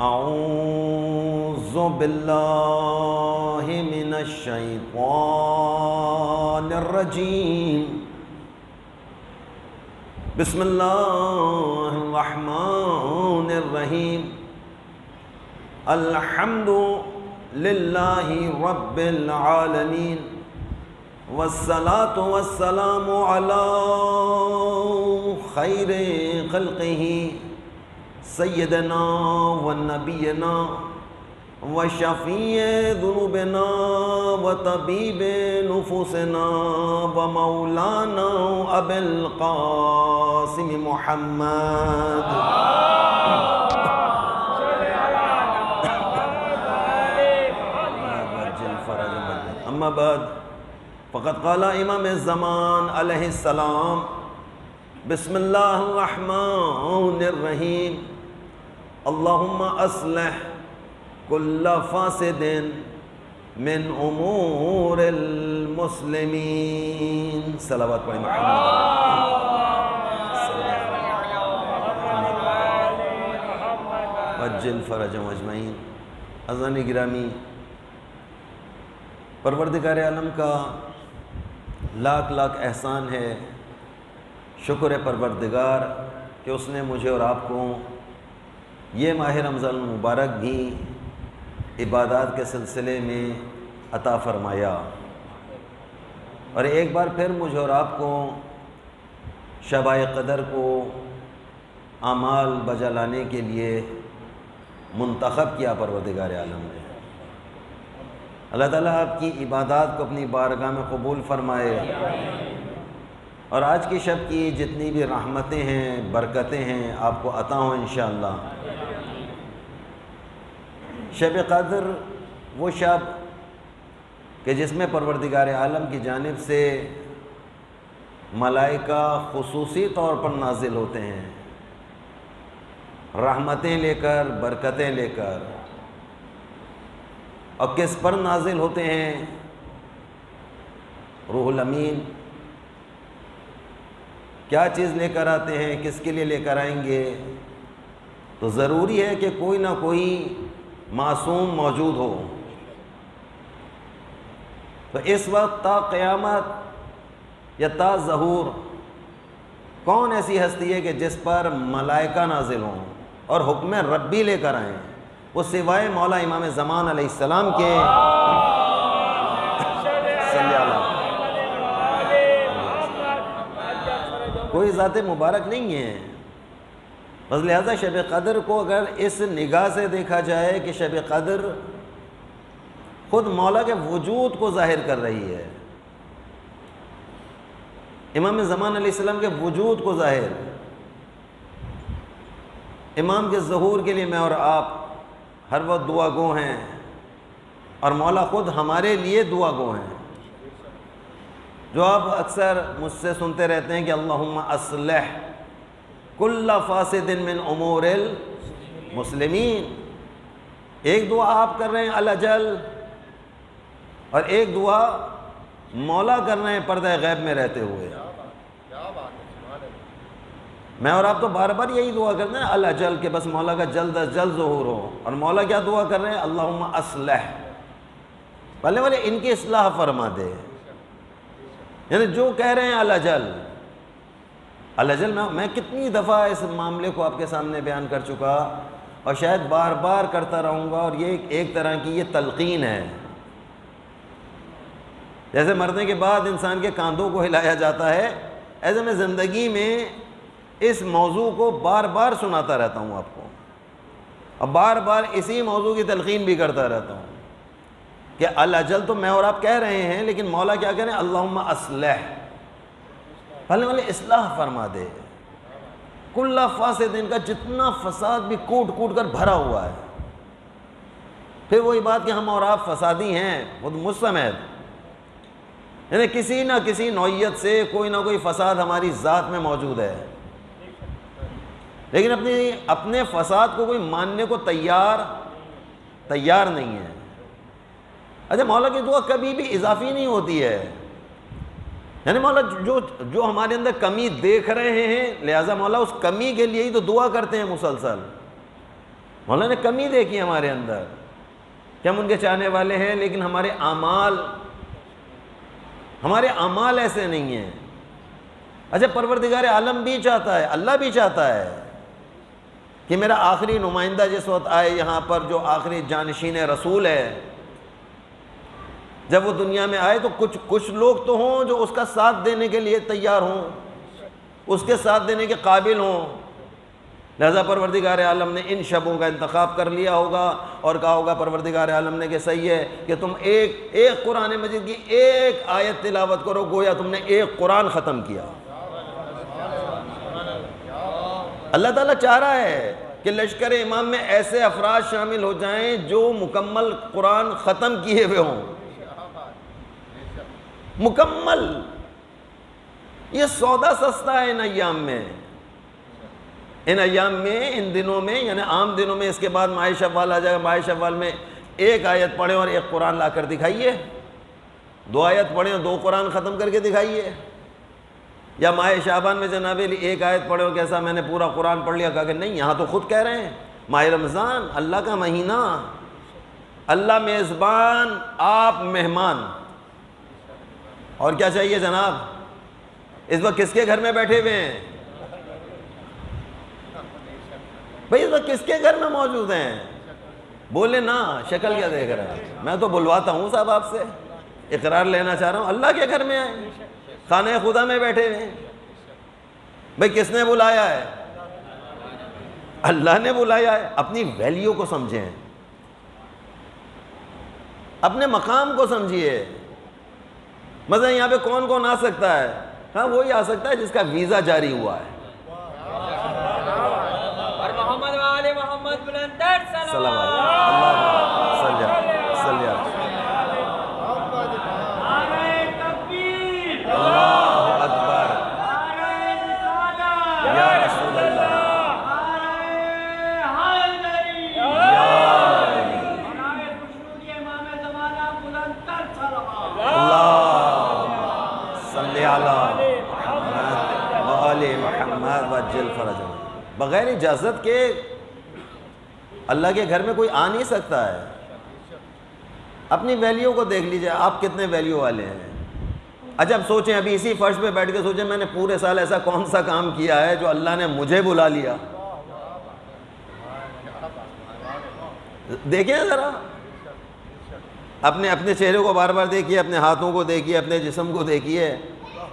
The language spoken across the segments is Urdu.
اعوذ باللہ من الشیطان الرجیم بسم اللہ الرحمن الرحیم الحمد للہ رب العالمین والصلاة والسلام علی خیر خلقہ سیدنا و نبینا و شفیع ذنوبنا و طبیب نفوسنا و مولانا ابی القاسم محمد اما بعد فقد قال امام الزمان علیہ السلام بسم اللہ الرحمن الرحیم اللہم اصلح کل فاسد من امور المسلمین صلوات پڑھیں محمد وجل فرجهم اجمعین۔ عزیزان گرامی، پروردگار عالم کا لاکھ لاکھ احسان ہے، شکر ہے پروردگار کہ اس نے مجھے اور آپ کو یہ ماہ رمضان المبارک بھی عبادات کے سلسلے میں عطا فرمایا، اور ایک بار پھر مجھے اور آپ کو شبِ قدر کو اعمال بجا لانے کے لیے منتخب کیا پروردگار عالم نے۔ اللہ تعالیٰ آپ کی عبادات کو اپنی بارگاہ میں قبول فرمائے، اور آج کی شب کی جتنی بھی رحمتیں ہیں، برکتیں ہیں، آپ کو عطا ہوں انشاءاللہ۔ شب قدر وہ شب کہ جس میں پروردگار عالم کی جانب سے ملائکہ خصوصی طور پر نازل ہوتے ہیں، رحمتیں لے کر، برکتیں لے کر۔ اور کس پر نازل ہوتے ہیں؟ روح الامین کیا چیز لے کر آتے ہیں، کس کے لیے لے کر آئیں گے؟ تو ضروری ہے کہ کوئی نہ کوئی معصوم موجود ہو۔ تو اس وقت تا قیامت یا تا ظہور کون ایسی ہستی ہے کہ جس پر ملائکہ نازل ہوں اور حکم ربی لے کر آئیں؟ وہ سوائے مولا امام زمان علیہ السلام کے صلی اللہ کوئی ذات مبارک نہیں ہے۔ بس لہذا شب قدر کو اگر اس نگاہ سے دیکھا جائے کہ شب قدر خود مولا کے وجود کو ظاہر کر رہی ہے، امام زمان علیہ السلام کے وجود کو ظاہر، امام کے ظہور کے لیے میں اور آپ ہر وقت دعا گو ہیں، اور مولا خود ہمارے لیے دعا گو ہیں۔ جو آپ اکثر مجھ سے سنتے رہتے ہیں کہ اللہم اصلح کل فاسد من امور المسلمین، ایک دعا آپ کر رہے ہیں الاجل، اور ایک دعا مولا کر رہے ہیں پردہ غیب میں رہتے ہوئے۔ میں اور آپ تو بار بار یہی دعا کرتے ہیں الاجل، کہ بس مولا کا جلد از جلد ظہور ہو، اور مولا کیا دعا کر رہے ہیں؟ اللہم اصلح، پہلے والے ان کی اصلاح فرما دے۔ یعنی جو کہہ رہے ہیں الاجل، الاجل میں کتنی دفعہ اس معاملے کو آپ کے سامنے بیان کر چکا، اور شاید بار بار کرتا رہوں گا، اور یہ ایک طرح کی یہ تلقین ہے۔ جیسے مرنے کے بعد انسان کے کاندھوں کو ہلایا جاتا ہے، ایسے میں زندگی میں اس موضوع کو بار بار سناتا رہتا ہوں آپ کو، اور بار بار اسی موضوع کی تلقین بھی کرتا رہتا ہوں کہ الاجل تو میں اور آپ کہہ رہے ہیں، لیکن مولا کیا کہہ رہے ہیں؟ اللہم اصلح، پہلے والے اصلاح فرما دے کل فاسد، ان کا جتنا فساد بھی کوٹ کوٹ کر بھرا ہوا ہے۔ پھر وہی بات کہ ہم اور آپ فسادی ہیں خود مجھ سمیت، یعنی کسی نہ کسی نوعیت سے کوئی نہ کوئی فساد ہماری ذات میں موجود ہے، لیکن اپنے فساد کو کوئی ماننے کو تیار نہیں ہے۔ اچھا، مولا کی دعا کبھی بھی اضافی نہیں ہوتی ہے، یعنی مولا جو ہمارے اندر کمی دیکھ رہے ہیں، لہٰذا مولا اس کمی کے لیے ہی تو دعا کرتے ہیں مسلسل۔ مولا نے کمی دیکھی ہمارے اندر کہ ہم ان کے چاہنے والے ہیں، لیکن ہمارے اعمال ایسے نہیں ہیں۔ اچھا پروردگار عالم بھی چاہتا ہے، اللہ بھی چاہتا ہے کہ میرا آخری نمائندہ جس وقت آئے یہاں پر، جو آخری جانشین رسول ہے، جب وہ دنیا میں آئے تو کچھ لوگ تو ہوں جو اس کا ساتھ دینے کے لیے تیار ہوں، اس کے ساتھ دینے کے قابل ہوں۔ لہذا پروردگار عالم نے ان شبوں کا انتخاب کر لیا ہوگا اور کہا ہوگا پروردگار عالم نے کہ صحیح ہے کہ تم ایک قرآن مجید کی ایک آیت تلاوت کرو، گویا تم نے ایک قرآن ختم کیا۔ اللہ تعالیٰ چاہ رہا ہے کہ لشکر امام میں ایسے افراد شامل ہو جائیں جو مکمل قرآن ختم کیے ہوئے ہوں، مکمل۔ یہ سودا سستا ہے ان ایام میں، ان دنوں میں، یعنی عام دنوں میں۔ اس کے بعد ماہ شوال آ جائے گا، ماہ شوال میں ایک آیت پڑھیں اور ایک قرآن لا کر دکھائیے، 2 آیت پڑھیں اور 2 قرآن ختم کر کے دکھائیے۔ یا ماہ شعبان میں جناب علی ایک آیت پڑھے اور کیسا میں نے پورا قرآن پڑھ لیا، کہا کہ نہیں، یہاں تو خود کہہ رہے ہیں ماہ رمضان اللہ کا مہینہ، اللہ میزبان، آپ مہمان۔ اور کیا چاہیے جناب؟ اس وقت کس کے گھر میں بیٹھے ہوئے ہیں بھئی؟ اس وقت کس کے گھر میں موجود ہیں؟ بولے نا، شکل کیا دیکھ رہا ہے؟ میں تو بلواتا ہوں صاحب، آپ سے اقرار لینا چاہ رہا ہوں، اللہ کے گھر میں آئے، خانہ خدا میں بیٹھے ہوئے ہیں۔ بھئی کس نے بلایا ہے؟ اللہ نے بلایا ہے۔ اپنی ویلیو کو سمجھیں، اپنے مقام کو سمجھیے۔ مثلا یہاں پہ کون کون آ سکتا ہے؟ ہاں وہی آ سکتا ہے جس کا ویزا جاری ہوا ہے۔ اور محمد وآل محمد بلندر سلام علیکم، اللہ صلی اللہ اللہ اکبر، یا رسول اللہ، محمد وجل فرجہ۔ بغیر اجازت کے اللہ کے گھر میں کوئی آ نہیں سکتا ہے۔ اپنی ویلیو کو دیکھ لیجئے، آپ کتنے ویلیو والے ہیں۔ اچھا اب سوچیں، ابھی اسی فرش پہ بیٹھ کے سوچیں میں نے پورے سال ایسا کون سا کام کیا ہے جو اللہ نے مجھے بلا لیا؟ دیکھیں ذرا، اپنے چہرے کو بار بار دیکھیے، اپنے ہاتھوں کو دیکھیے، اپنے جسم کو دیکھیے،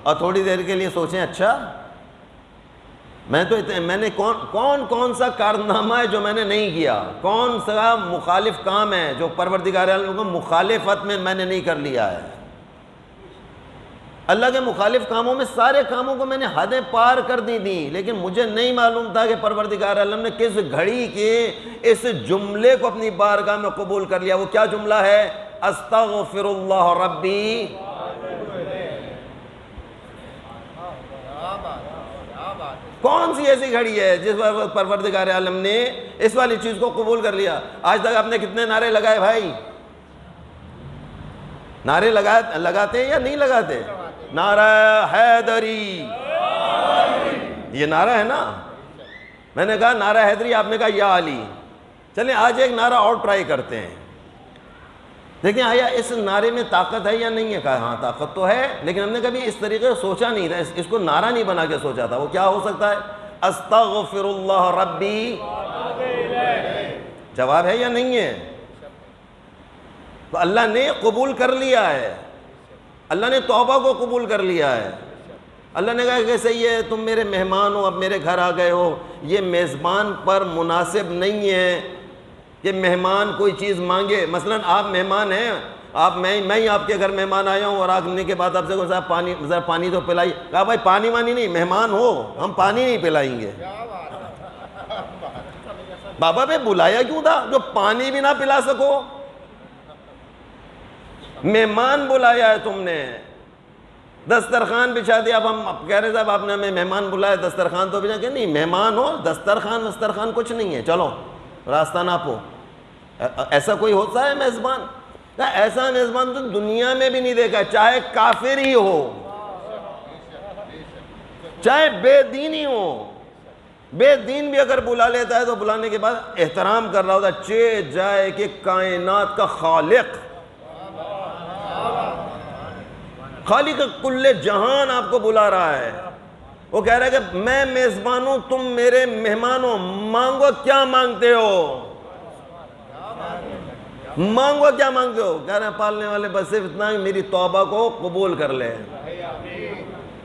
اور تھوڑی دیر کے لیے سوچیں اچھا میں نے کون سا کارنامہ ہے جو میں نے نہیں کیا، کون سا مخالف کام ہے جو پروردگار عالم کو مخالفت میں نے نہیں کر لیا ہے۔ اللہ کے مخالف کاموں میں سارے کاموں کو میں نے حدیں پار کر دی تھیں، لیکن مجھے نہیں معلوم تھا کہ پروردگار عالم نے کس گھڑی کے اس جملے کو اپنی بارگاہ میں قبول کر لیا۔ وہ کیا جملہ ہے؟ استغفر اللہ ربی۔ کون سی ایسی گھڑی ہے جس وقت پروردگار عالم نے اس والی چیز کو قبول کر لیا؟ آج تک آپ نے کتنے نعرے لگائے بھائی؟ نعرے لگاتے ہیں یا نہیں لگاتے؟ نعرہ حیدری، یہ نعرہ ہے نا۔ میں نے کہا نعرہ حیدری، آپ نے کہا یا علی۔ چلیں آج ایک نعرہ اور ٹرائی کرتے ہیں، دیکھیں آیا اس نعرے میں طاقت ہے یا نہیں ہے۔ کہا ہاں طاقت تو ہے، لیکن ہم نے کبھی اس طریقے سے سوچا نہیں تھا، اس کو نعرہ نہیں بنا کے سوچا تھا۔ وہ کیا ہو سکتا ہے؟ استغفر اللہ ربی۔ جواب ہے یا نہیں ہے؟ تو اللہ نے قبول کر لیا ہے، اللہ نے توبہ کو قبول کر لیا ہے۔ اللہ نے کہا کہ صحیح ہے، تم میرے مہمان ہو، اب میرے گھر آ گئے ہو، یہ میزبان پر مناسب نہیں ہے کہ مہمان کوئی چیز مانگے۔ مثلا آپ مہمان ہیں، میں ہی آپ کے گھر مہمان آیا ہوں اور آنے کے بعد آپ سے صاحب ذرا پانی تو پلائیے۔ کہا بھائی پانی وانی نہیں، مہمان ہو، ہم پانی نہیں پلائیں گے۔ بابا پہ بلایا کیوں تھا جو پانی بھی نہ پلا سکو؟ مہمان بلایا ہے تم نے، دسترخوان بچھا دیا۔ اب ہم کہہ رہے صاحب آپ نے ہمیں مہمان بلایا، دسترخوان تو بچھا کہ نہیں، مہمان ہو، دسترخوان کچھ نہیں ہے، چلو راستہ ناپو۔ ایسا کوئی ہوتا ہے میزبان؟ ایسا میزبان تو دنیا میں بھی نہیں دیکھا، چاہے کافر ہی ہو، چاہے بے دین ہی ہو۔ بے دین بھی اگر بلا لیتا ہے تو بلانے کے بعد احترام کر رہا ہوتا ہے، چہ جائے کہ کائنات کا خالق کل جہان آپ کو بلا رہا ہے، وہ کہہ رہا ہے کہ میں میزبان ہوں، تم میرے مہمان ہو، مانگو کیا مانگتے ہو، مانگو کیا مانگتے ہو؟ کہہ رہے ہیں پالنے والے بس صرف اتنا کہ میری توبہ کو قبول کر لے۔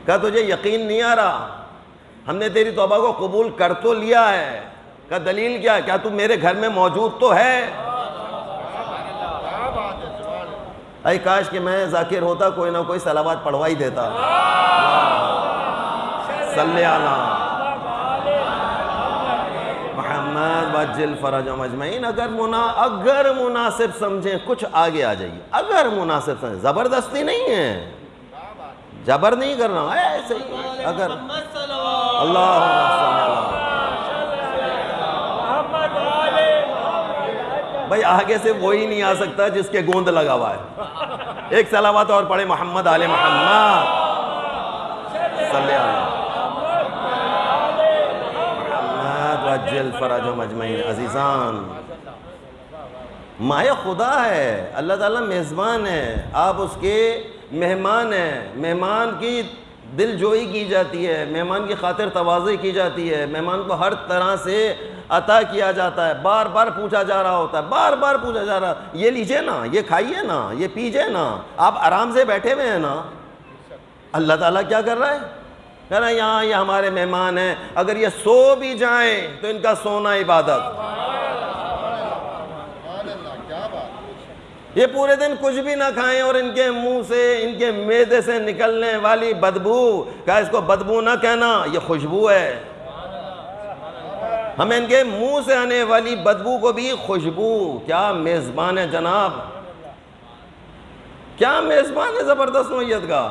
کہا تجھے یقین نہیں آ رہا؟ ہم نے تیری توبہ کو قبول کر تو لیا ہے۔ کہا دلیل کیا؟ کیا تو میرے گھر میں موجود تو ہے؟ اے کاش کہ میں ذاکر ہوتا، کوئی نہ کوئی صلوات پڑھوا ہی دیتا۔ صلی اللہ محمد وجل فرجهم اجمعین۔ اگر مناسب سمجھیں کچھ آگے آ جائیے، اگر مناسب سمجھیں، زبردستی نہیں ہے، جبر نہیں کرنا، ایسے ہی اگر اللہم صلی اللہ بھائی آگے سے وہی نہیں آ سکتا جس کے گوند لگا ہوا ہے۔ ایک صلوات اور پڑھے محمد آل محمد صلی اللہ محمد وجل فرجهم اجمعین۔ عزیزان، مائے خدا ہے، اللہ تعالیٰ میزبان ہے، آپ اس کے مہمان ہیں، مہمان کی دل جوئی کی جاتی ہے، مہمان کی خاطر تواضع کی جاتی ہے، مہمان کو ہر طرح سے عطا کیا جاتا ہے، بار بار پوچھا جا رہا ہوتا ہے، بار بار پوچھا جا رہا ہے، یہ لیجئے نا، یہ کھائیے نا، یہ پیجئے نا، آپ آرام سے بیٹھے ہوئے ہیں نا۔ اللہ تعالیٰ کیا کر رہا ہے؟ کہہ رہا ہے یہاں یہ ہمارے مہمان ہیں، اگر یہ سو بھی جائیں تو ان کا سونا عبادت، یہ پورے دن کچھ بھی نہ کھائیں اور ان کے منہ سے، ان کے معدے سے نکلنے والی بدبو، کہا اس کو بدبو نہ کہنا، یہ خوشبو ہے، ہمیں ان کے منہ سے آنے والی بدبو کو بھی خوشبو۔ کیا میزبان ہے جناب، کیا میزبان ہے زبردست نوعیت کا۔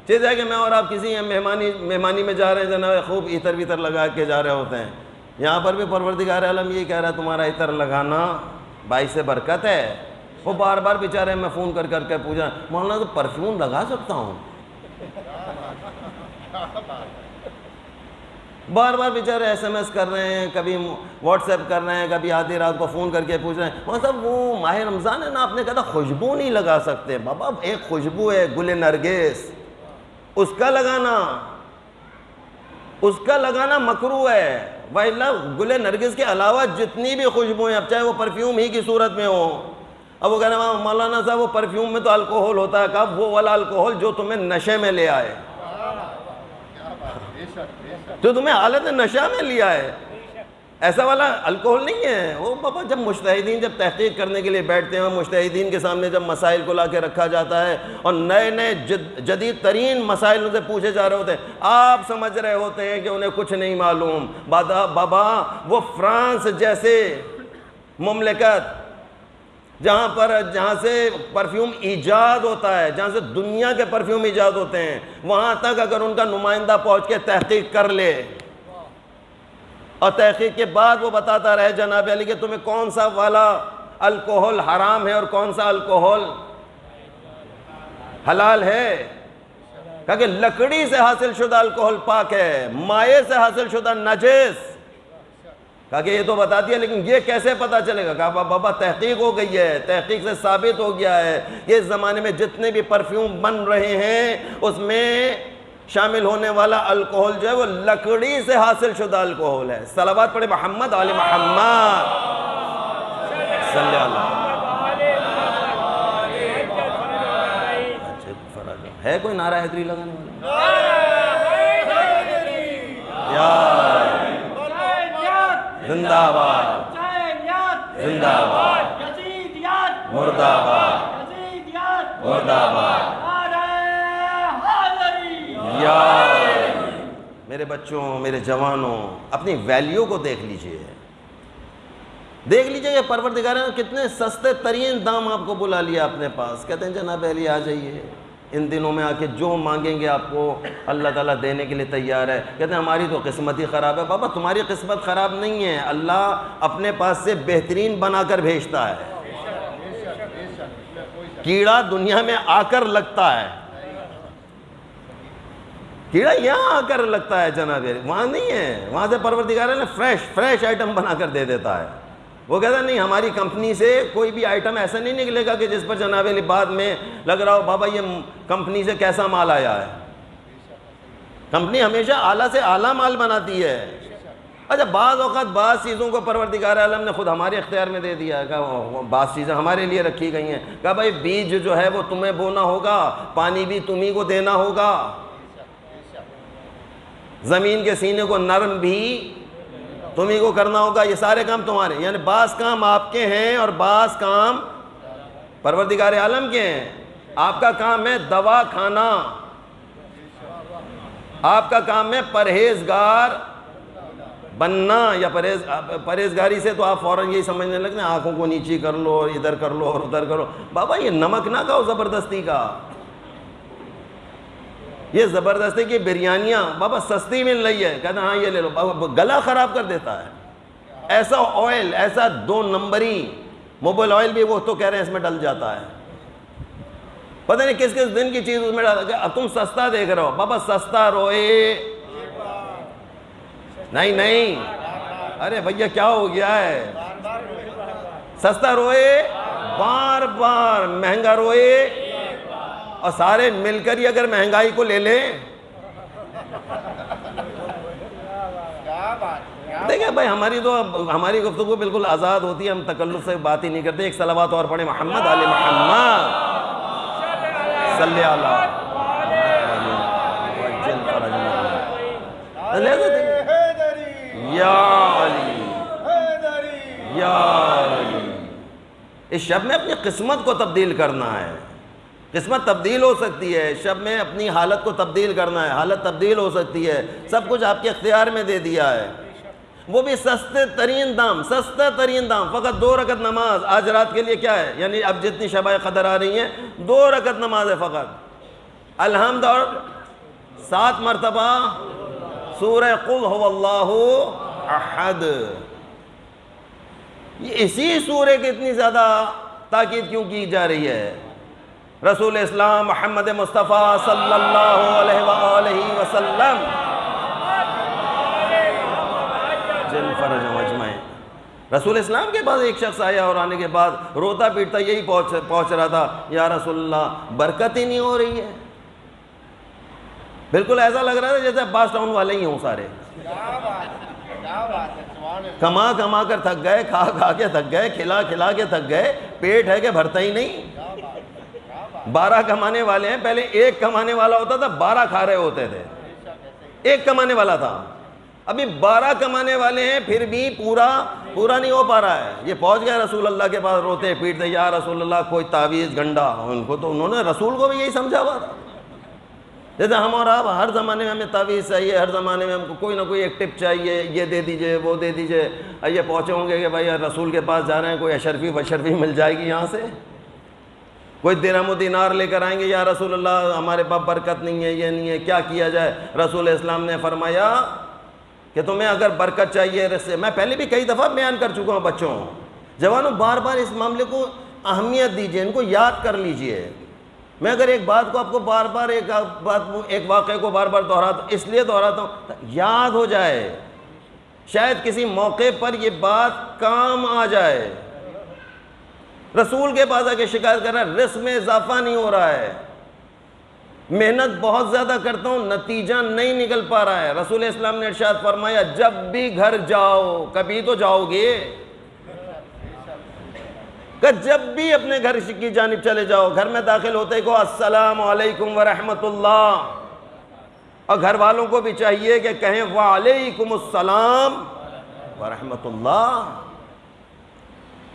چیز ہے کہ میں اور آپ کسی مہمانی میں جا رہے ہیں جناب، خوب عطر ویتر لگا کے جا رہے ہوتے ہیں، یہاں پر بھی پروردگار عالم یہ کہہ رہا ہے تمہارا عطر لگانا باعث برکت ہے۔ وہ بار بار بیچارے میں فون کر کے پوچھا، مولانا تو پرفیوم لگا سکتا ہوں؟ بار بار بیچارے ایس ایم ایس کر رہے ہیں، کبھی واٹس ایپ کر رہے ہیں، کبھی آدھی رات کو فون کر کے پوچھ رہے ہیں مولانا صاحب وہ ماہ رمضان ہے نا، آپ نے کہا تھا خوشبو نہیں لگا سکتے۔ بابا ایک خوشبو ہے گل نرگس، اس کا لگانا مکروہ ہے، وَإِلَّا گل نرگس کے علاوہ جتنی بھی خوشبوئیں، اب چاہے وہ پرفیوم ہی کی صورت میں ہو۔ اب وہ کہنا مولانا صاحب وہ پرفیوم میں تو الکوہل ہوتا ہے، کہا وہ والا الکوہل جو تمہیں نشے میں لے آئے، جو تمہیں حالت نشہ میں لیا ہے، ایسا والا الکوہل نہیں ہے وہ۔ بابا جب مجتہدین جب تحقیق کرنے کے لیے بیٹھتے ہیں، مجتہدین کے سامنے جب مسائل کو لا کے رکھا جاتا ہے اور نئے نئے جدید ترین مسائل ان سے پوچھے جا رہے ہوتے ہیں، آپ سمجھ رہے ہوتے ہیں کہ انہیں کچھ نہیں معلوم۔ بابا وہ فرانس جیسے مملکت جہاں سے پرفیوم ایجاد ہوتا ہے، جہاں سے دنیا کے پرفیوم ایجاد ہوتے ہیں، وہاں تک اگر ان کا نمائندہ پہنچ کے تحقیق کر لے اور تحقیق کے بعد وہ بتاتا رہے جناب علی کہ تمہیں کون سا والا الکوہل حرام ہے اور کون سا الکوہل حلال ہے، کہا کہ لکڑی سے حاصل شدہ الکوہل پاک ہے، مائع سے حاصل شدہ نجس، کہا کہ یہ تو بتا دیا لیکن یہ کیسے پتا چلے گا؟ کہا بابا تحقیق ہو گئی ہے، تحقیق سے ثابت ہو گیا ہے کہ اس زمانے میں جتنے بھی پرفیوم بن رہے ہیں اس میں شامل ہونے والا الکوہل جو ہے وہ لکڑی سے حاصل شدہ الکوہل ہے۔ صلوات پڑھے محمد آل محمد صلی اللہ ہے۔ کوئی نعرہ حیدری لگانے والا؟ زندہ آباد، زندہ آباد، مردہ آباد، مردہ آباد۔ میرے بچوں، میرے جوانوں، اپنی ویلیو کو دیکھ لیجئے، کہ پروردگار نے کتنے سستے ترین دام آپ کو بلا لیا اپنے پاس۔ کہتے ہیں جناب علی آ جائیے، ان دنوں میں آ کے جو مانگیں گے آپ کو اللہ تعالیٰ دینے کے لیے تیار ہے۔ کہتے ہیں ہماری تو قسمت ہی خراب ہے۔ بابا تمہاری قسمت خراب نہیں ہے، اللہ اپنے پاس سے بہترین بنا کر بھیجتا ہے۔ کیڑا دنیا میں آ کر لگتا ہے، کیڑا یہاں آ کر لگتا ہے جناب، وہاں نہیں ہے، وہاں سے پروردگار نے فریش آئٹم بنا کر دے دیتا ہے۔ وہ کہتا ہے نہیں، ہماری کمپنی سے کوئی بھی آئٹم ایسا نہیں نکلے گا کہ جس پر جناب علی بعد میں لگ رہا ہو بابا یہ کمپنی سے کیسا مال آیا ہے۔ کمپنی ہمیشہ اعلیٰ سے اعلیٰ مال بناتی ہے۔ اچھا بعض اوقات بعض چیزوں کو پروردگار عالم نے خود ہمارے اختیار میں دے دیا ہے، کہ بعض چیزیں ہمارے لیے رکھی گئی ہیں، کہ بھائی بیج جو ہے وہ تمہیں بونا ہوگا، پانی بھی تمہیں کو دینا ہوگا، زمین کے سینے کو نرم بھی تمہیں کو کرنا ہوگا، یہ سارے کام تمہارے، یعنی بعض کام آپ کے ہیں اور بعض کام پروردگار عالم کے ہیں۔ آپ کا کام ہے دوا کھانا، آپ کا کام ہے پرہیزگار بننا، یا پرہیزگاری سے تو آپ فوراً یہی سمجھنے لگتے ہیں آنکھوں کو نیچی کر لو اور ادھر کر لو اور ادھر کرو۔ بابا یہ نمک نہ کھاؤ زبردستی کا، یہ زبردستی کی بریانیاں بابا سستی مل رہی ہے، کہتے ہیں ہاں یہ لے لو، بابا گلا خراب کر دیتا ہے۔ ایسا آئل، ایسا 2 نمبری موبائل آئل بھی وہ تو کہہ رہے ہیں اس میں ڈل جاتا ہے، پتہ نہیں کس کس دن کی چیز اس میں ڈال، تم سستا دیکھ رہے ہو، بابا سستا روئے نہیں، ارے بھیا کیا ہو گیا ہے، سستا روئے بار بار، مہنگا روئے، اور سارے مل کر ہی اگر مہنگائی کو لے لیں۔ دیکھیں بھائی ہماری گفتگو بالکل آزاد ہوتی ہے، ہم تکلف سے بات ہی نہیں کرتے۔ ایک صلوات اور پڑھیں، محمد آل محمد صلی اللہ یا علی یا علی۔ اس شب میں اپنی قسمت کو تبدیل کرنا ہے، قسمت تبدیل ہو سکتی ہے، شب میں اپنی حالت کو تبدیل کرنا ہے، حالت تبدیل ہو سکتی ہے، سب کچھ آپ کے اختیار میں دے دیا ہے، وہ بھی سستے ترین دام، فقط 2 رکعت نماز آج رات کے لیے کیا ہے، یعنی اب جتنی شبائے قدر آ رہی ہیں 2 رکعت نماز ہے فقط، الحمد اور 7 مرتبہ سورہ قل هو اللہ احد۔ یہ اسی سورے کی اتنی زیادہ تاکید کیوں کی جا رہی ہے؟ رسول اسلام محمد مصطفیٰ صلی اللہ علیہ وآلہ وسلم جل فرج مجمع، رسول اسلام کے پاس ایک شخص آیا اور آنے کے بعد روتا پیٹتا یہی پہنچ رہا تھا، یا رسول اللہ برکت ہی نہیں ہو رہی ہے۔ بالکل ایسا لگ رہا تھا جیسے باس ٹاؤن والے ہی ہوں سارے، کما کر تھک گئے، کھا کے تھک گئے، کھلا کے تھک گئے، پیٹ ہے کہ بھرتا ہی نہیں۔ 12 کمانے والے ہیں، پہلے 1 کمانے والا ہوتا تھا، 12 کھا رہے ہوتے تھے، 1 کمانے والا تھا، ابھی 12 کمانے والے ہیں، پھر بھی پورا نہیں ہو پا رہا ہے۔ یہ پہنچ گئے رسول اللہ کے پاس، روتے پیٹتے، یا رسول اللہ کوئی تعویذ گنڈا، ان کو تو انہوں نے رسول کو بھی یہی سمجھا ہوا تھا، جیسے ہم اور آپ ہر زمانے میں ہمیں تعویذ چاہیے، ہر زمانے میں ہم کو کوئی نہ کوئی ایک ٹپ چاہیے، یہ دے دیجئے وہ دے دیجئے، یہ پہنچے ہوں گے کہ بھائی رسول کے پاس جا رہے ہیں، کوئی اشرفی مل جائے گی یہاں سے، کوئی درہم و دینار لے کر آئیں گے، یا رسول اللہ ہمارے پاس برکت نہیں ہے، یہ نہیں ہے، کیا کیا جائے؟ رسول اسلام نے فرمایا کہ تمہیں اگر برکت چاہیے، میں پہلے بھی کئی دفعہ بیان کر چکا ہوں، بچوں جوانوں بار بار اس معاملے کو اہمیت دیجئے، ان کو یاد کر لیجئے۔ میں اگر ایک بات کو آپ کو بار بار ایک واقعے کو بار بار دہراتا ہوں، اس لیے دہراتا ہوں یاد ہو جائے، شاید کسی موقع پر یہ بات کام آ جائے۔ رسول کے پاس آ کے شکایت کر رہا ہے رزق میں اضافہ نہیں ہو رہا ہے، محنت بہت زیادہ کرتا ہوں، نتیجہ نہیں نکل پا رہا ہے۔ رسول اسلام نے ارشاد فرمایا جب بھی گھر جاؤ، کبھی تو جاؤ گے، کہ جب بھی اپنے گھر کی جانب چلے جاؤ، گھر میں داخل ہوتے کو السلام علیکم ورحمۃ اللہ، اور گھر والوں کو بھی چاہیے کہ کہیں وعلیکم السلام ورحمۃ اللہ۔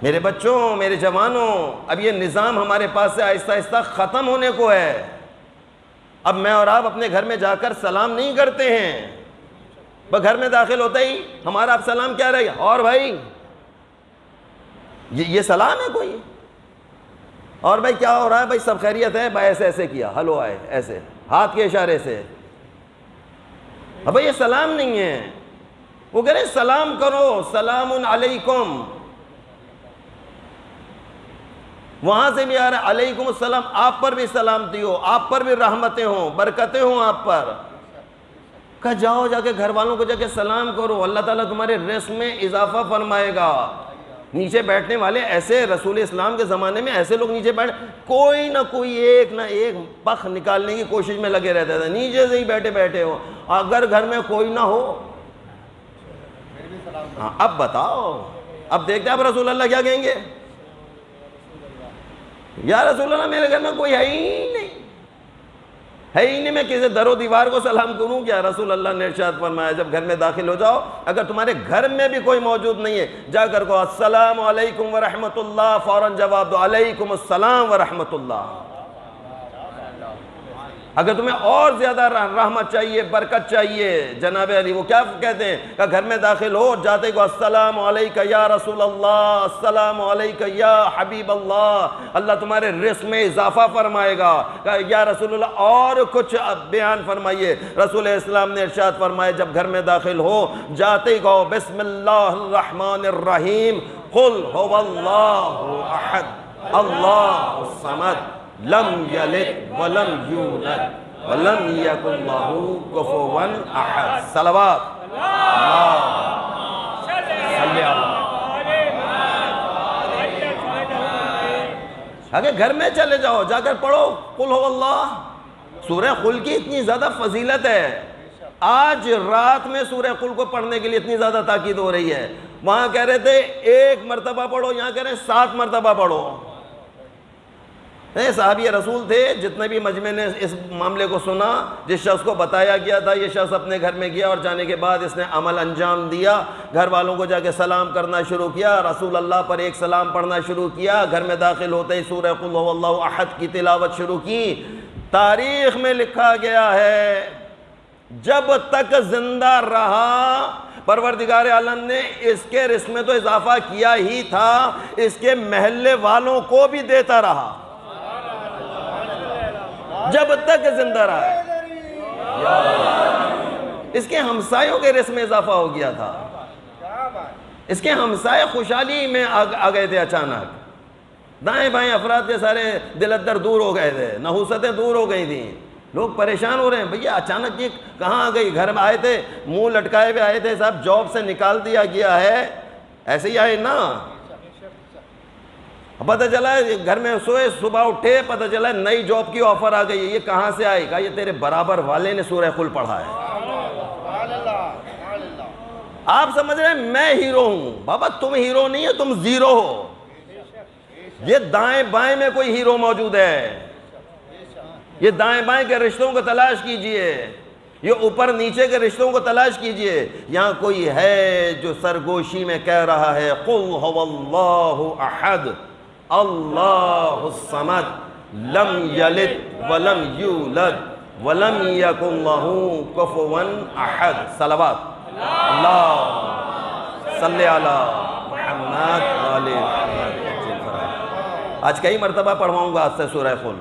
میرے بچوں، میرے جوانوں، اب یہ نظام ہمارے پاس سے آہستہ آہستہ ختم ہونے کو ہے۔ اب میں اور آپ اپنے گھر میں جا کر سلام نہیں کرتے ہیں، بس گھر میں داخل ہوتا ہی ہمارا اب سلام کیا رہے گا؟ اور بھائی یہ سلام ہے کوئی؟ اور بھائی کیا ہو رہا ہے؟ بھائی سب خیریت ہے؟ بھائی ایسے کیا، ہلو آئے ایسے ہاتھ کے اشارے سے، اب بھائی یہ سلام نہیں ہے۔ وہ کہہ رہے سلام کرو، سلام علیکم، وہاں سے بھی آ رہا ہے علیکم السلام، آپ پر بھی سلامتی ہو، آپ پر بھی رحمتیں ہوں، برکتیں ہوں آپ پر۔ کہا جاؤ جا کے گھر والوں کو جا کے سلام کرو، اللہ تعالیٰ تمہارے رزق میں اضافہ فرمائے گا۔ نیچے بیٹھنے والے ایسے رسول اسلام کے زمانے میں ایسے لوگ نیچے بیٹھ کوئی نہ کوئی ایک نہ ایک پخ نکالنے کی کوشش میں لگے رہتے تھے، نیچے سے ہی بیٹھے بیٹھے ہو، اگر گھر میں کوئی نہ ہو۔ ہاں اب بتاؤ، اب دیکھتے ہیں اب رسول اللہ کیا کہیں گے؟ یا رسول اللہ میرے گھر میں کوئی ہے ہی نہیں، ہے ہی نہیں، میں کسی در و دیوار کو سلام کروں کیا؟ رسول اللہ نے ارشاد فرمایا جب گھر میں داخل ہو جاؤ، اگر تمہارے گھر میں بھی کوئی موجود نہیں ہے، جا کر کہو السلام علیکم ورحمۃ اللہ، فوراً جواب دو علیکم السلام ورحمۃ اللہ۔ اگر تمہیں اور زیادہ رحمت چاہیے، برکت چاہیے، جناب علی وہ کیا کہتے ہیں کہ گھر میں داخل ہو جاتے کو السلام علیکہ یا رسول اللہ، السلام علیکہ یا حبیب اللہ، اللہ تمہارے رزق میں اضافہ فرمائے گا۔ کہ یا رسول اللہ اور کچھ بیان فرمائیے۔ رسول اسلام نے ارشاد فرمائے جب گھر میں داخل ہو جاتے کہو بسم اللہ الرحمن الرحیم، قل هو اللہ احد اللہ الصمد لم یلد ولم یولد ولم یکن لہ کفوا احد۔ صلوات آگے گھر میں چلے جاؤ، جا کر پڑھو قل هو اللہ۔ سورہ قل کی اتنی زیادہ فضیلت ہے، آج رات میں سورہ قل کو پڑھنے کے لیے اتنی زیادہ تاکید ہو رہی ہے۔ وہاں کہہ رہے تھے 1 مرتبہ پڑھو، یہاں کہہ رہے ہیں 7 مرتبہ پڑھو۔ صحابی رسول تھے، جتنے بھی مجمع نے اس معاملے کو سنا، جس شخص کو بتایا گیا تھا یہ شخص اپنے گھر میں گیا اور جانے کے بعد اس نے عمل انجام دیا، گھر والوں کو جا کے سلام کرنا شروع کیا، رسول اللہ پر ایک سلام پڑھنا شروع کیا، گھر میں داخل ہوتے ہی سورہ قل هو اللہ احد کی تلاوت شروع کی۔ تاریخ میں لکھا گیا ہے جب تک زندہ رہا پروردگار عالم نے اس کے رزق میں تو اضافہ کیا ہی تھا، اس کے محلے والوں کو بھی دیتا رہا جب تک زندہ رہا ہے۔ اس کے ہمسایوں کے رزق میں اضافہ ہو گیا تھا، اس کے ہمسائے خوشحالی میں آ گئے تھے، اچانک دائیں بائیں افراد کے سارے دل ادر دور ہو گئے تھے، نحوستیں دور ہو گئی تھیں، لوگ پریشان ہو رہے ہیں بھیا اچانک یہ کہاں آ گئی؟ گھر میں آئے تھے منہ لٹکائے ہوئے آئے تھے، صاحب جاب سے نکال دیا گیا ہے، ایسے ہی آئے نا، پتہ چلا گھر میں سوئے صبح اٹھے پتہ چلا نئی جاب کی آفر آ گئی ہے، یہ کہاں سے آئی؟ کہا یہ تیرے برابر والے نے سورہ قل پڑھا ہے۔ آپ سمجھ رہے ہیں میں ہیرو ہوں؟ بابا تم ہیرو نہیں ہے، تم زیرو ہو۔ یہ دائیں بائیں میں کوئی ہیرو موجود ہے، یہ دائیں بائیں کے رشتوں کو تلاش کیجئے، یہ اوپر نیچے کے رشتوں کو تلاش کیجئے۔ یہاں کوئی ہے جو سرگوشی میں کہہ رہا ہے قل هو اللہ احد اللہ الصمد لم یلد ولم یولد ولم یکن لہ کفوا احد۔ صلوات اللہ صلی علی محمد وآلہ محمد۔ آج کئی مرتبہ پڑھواؤں گا آج سے سورہ قل،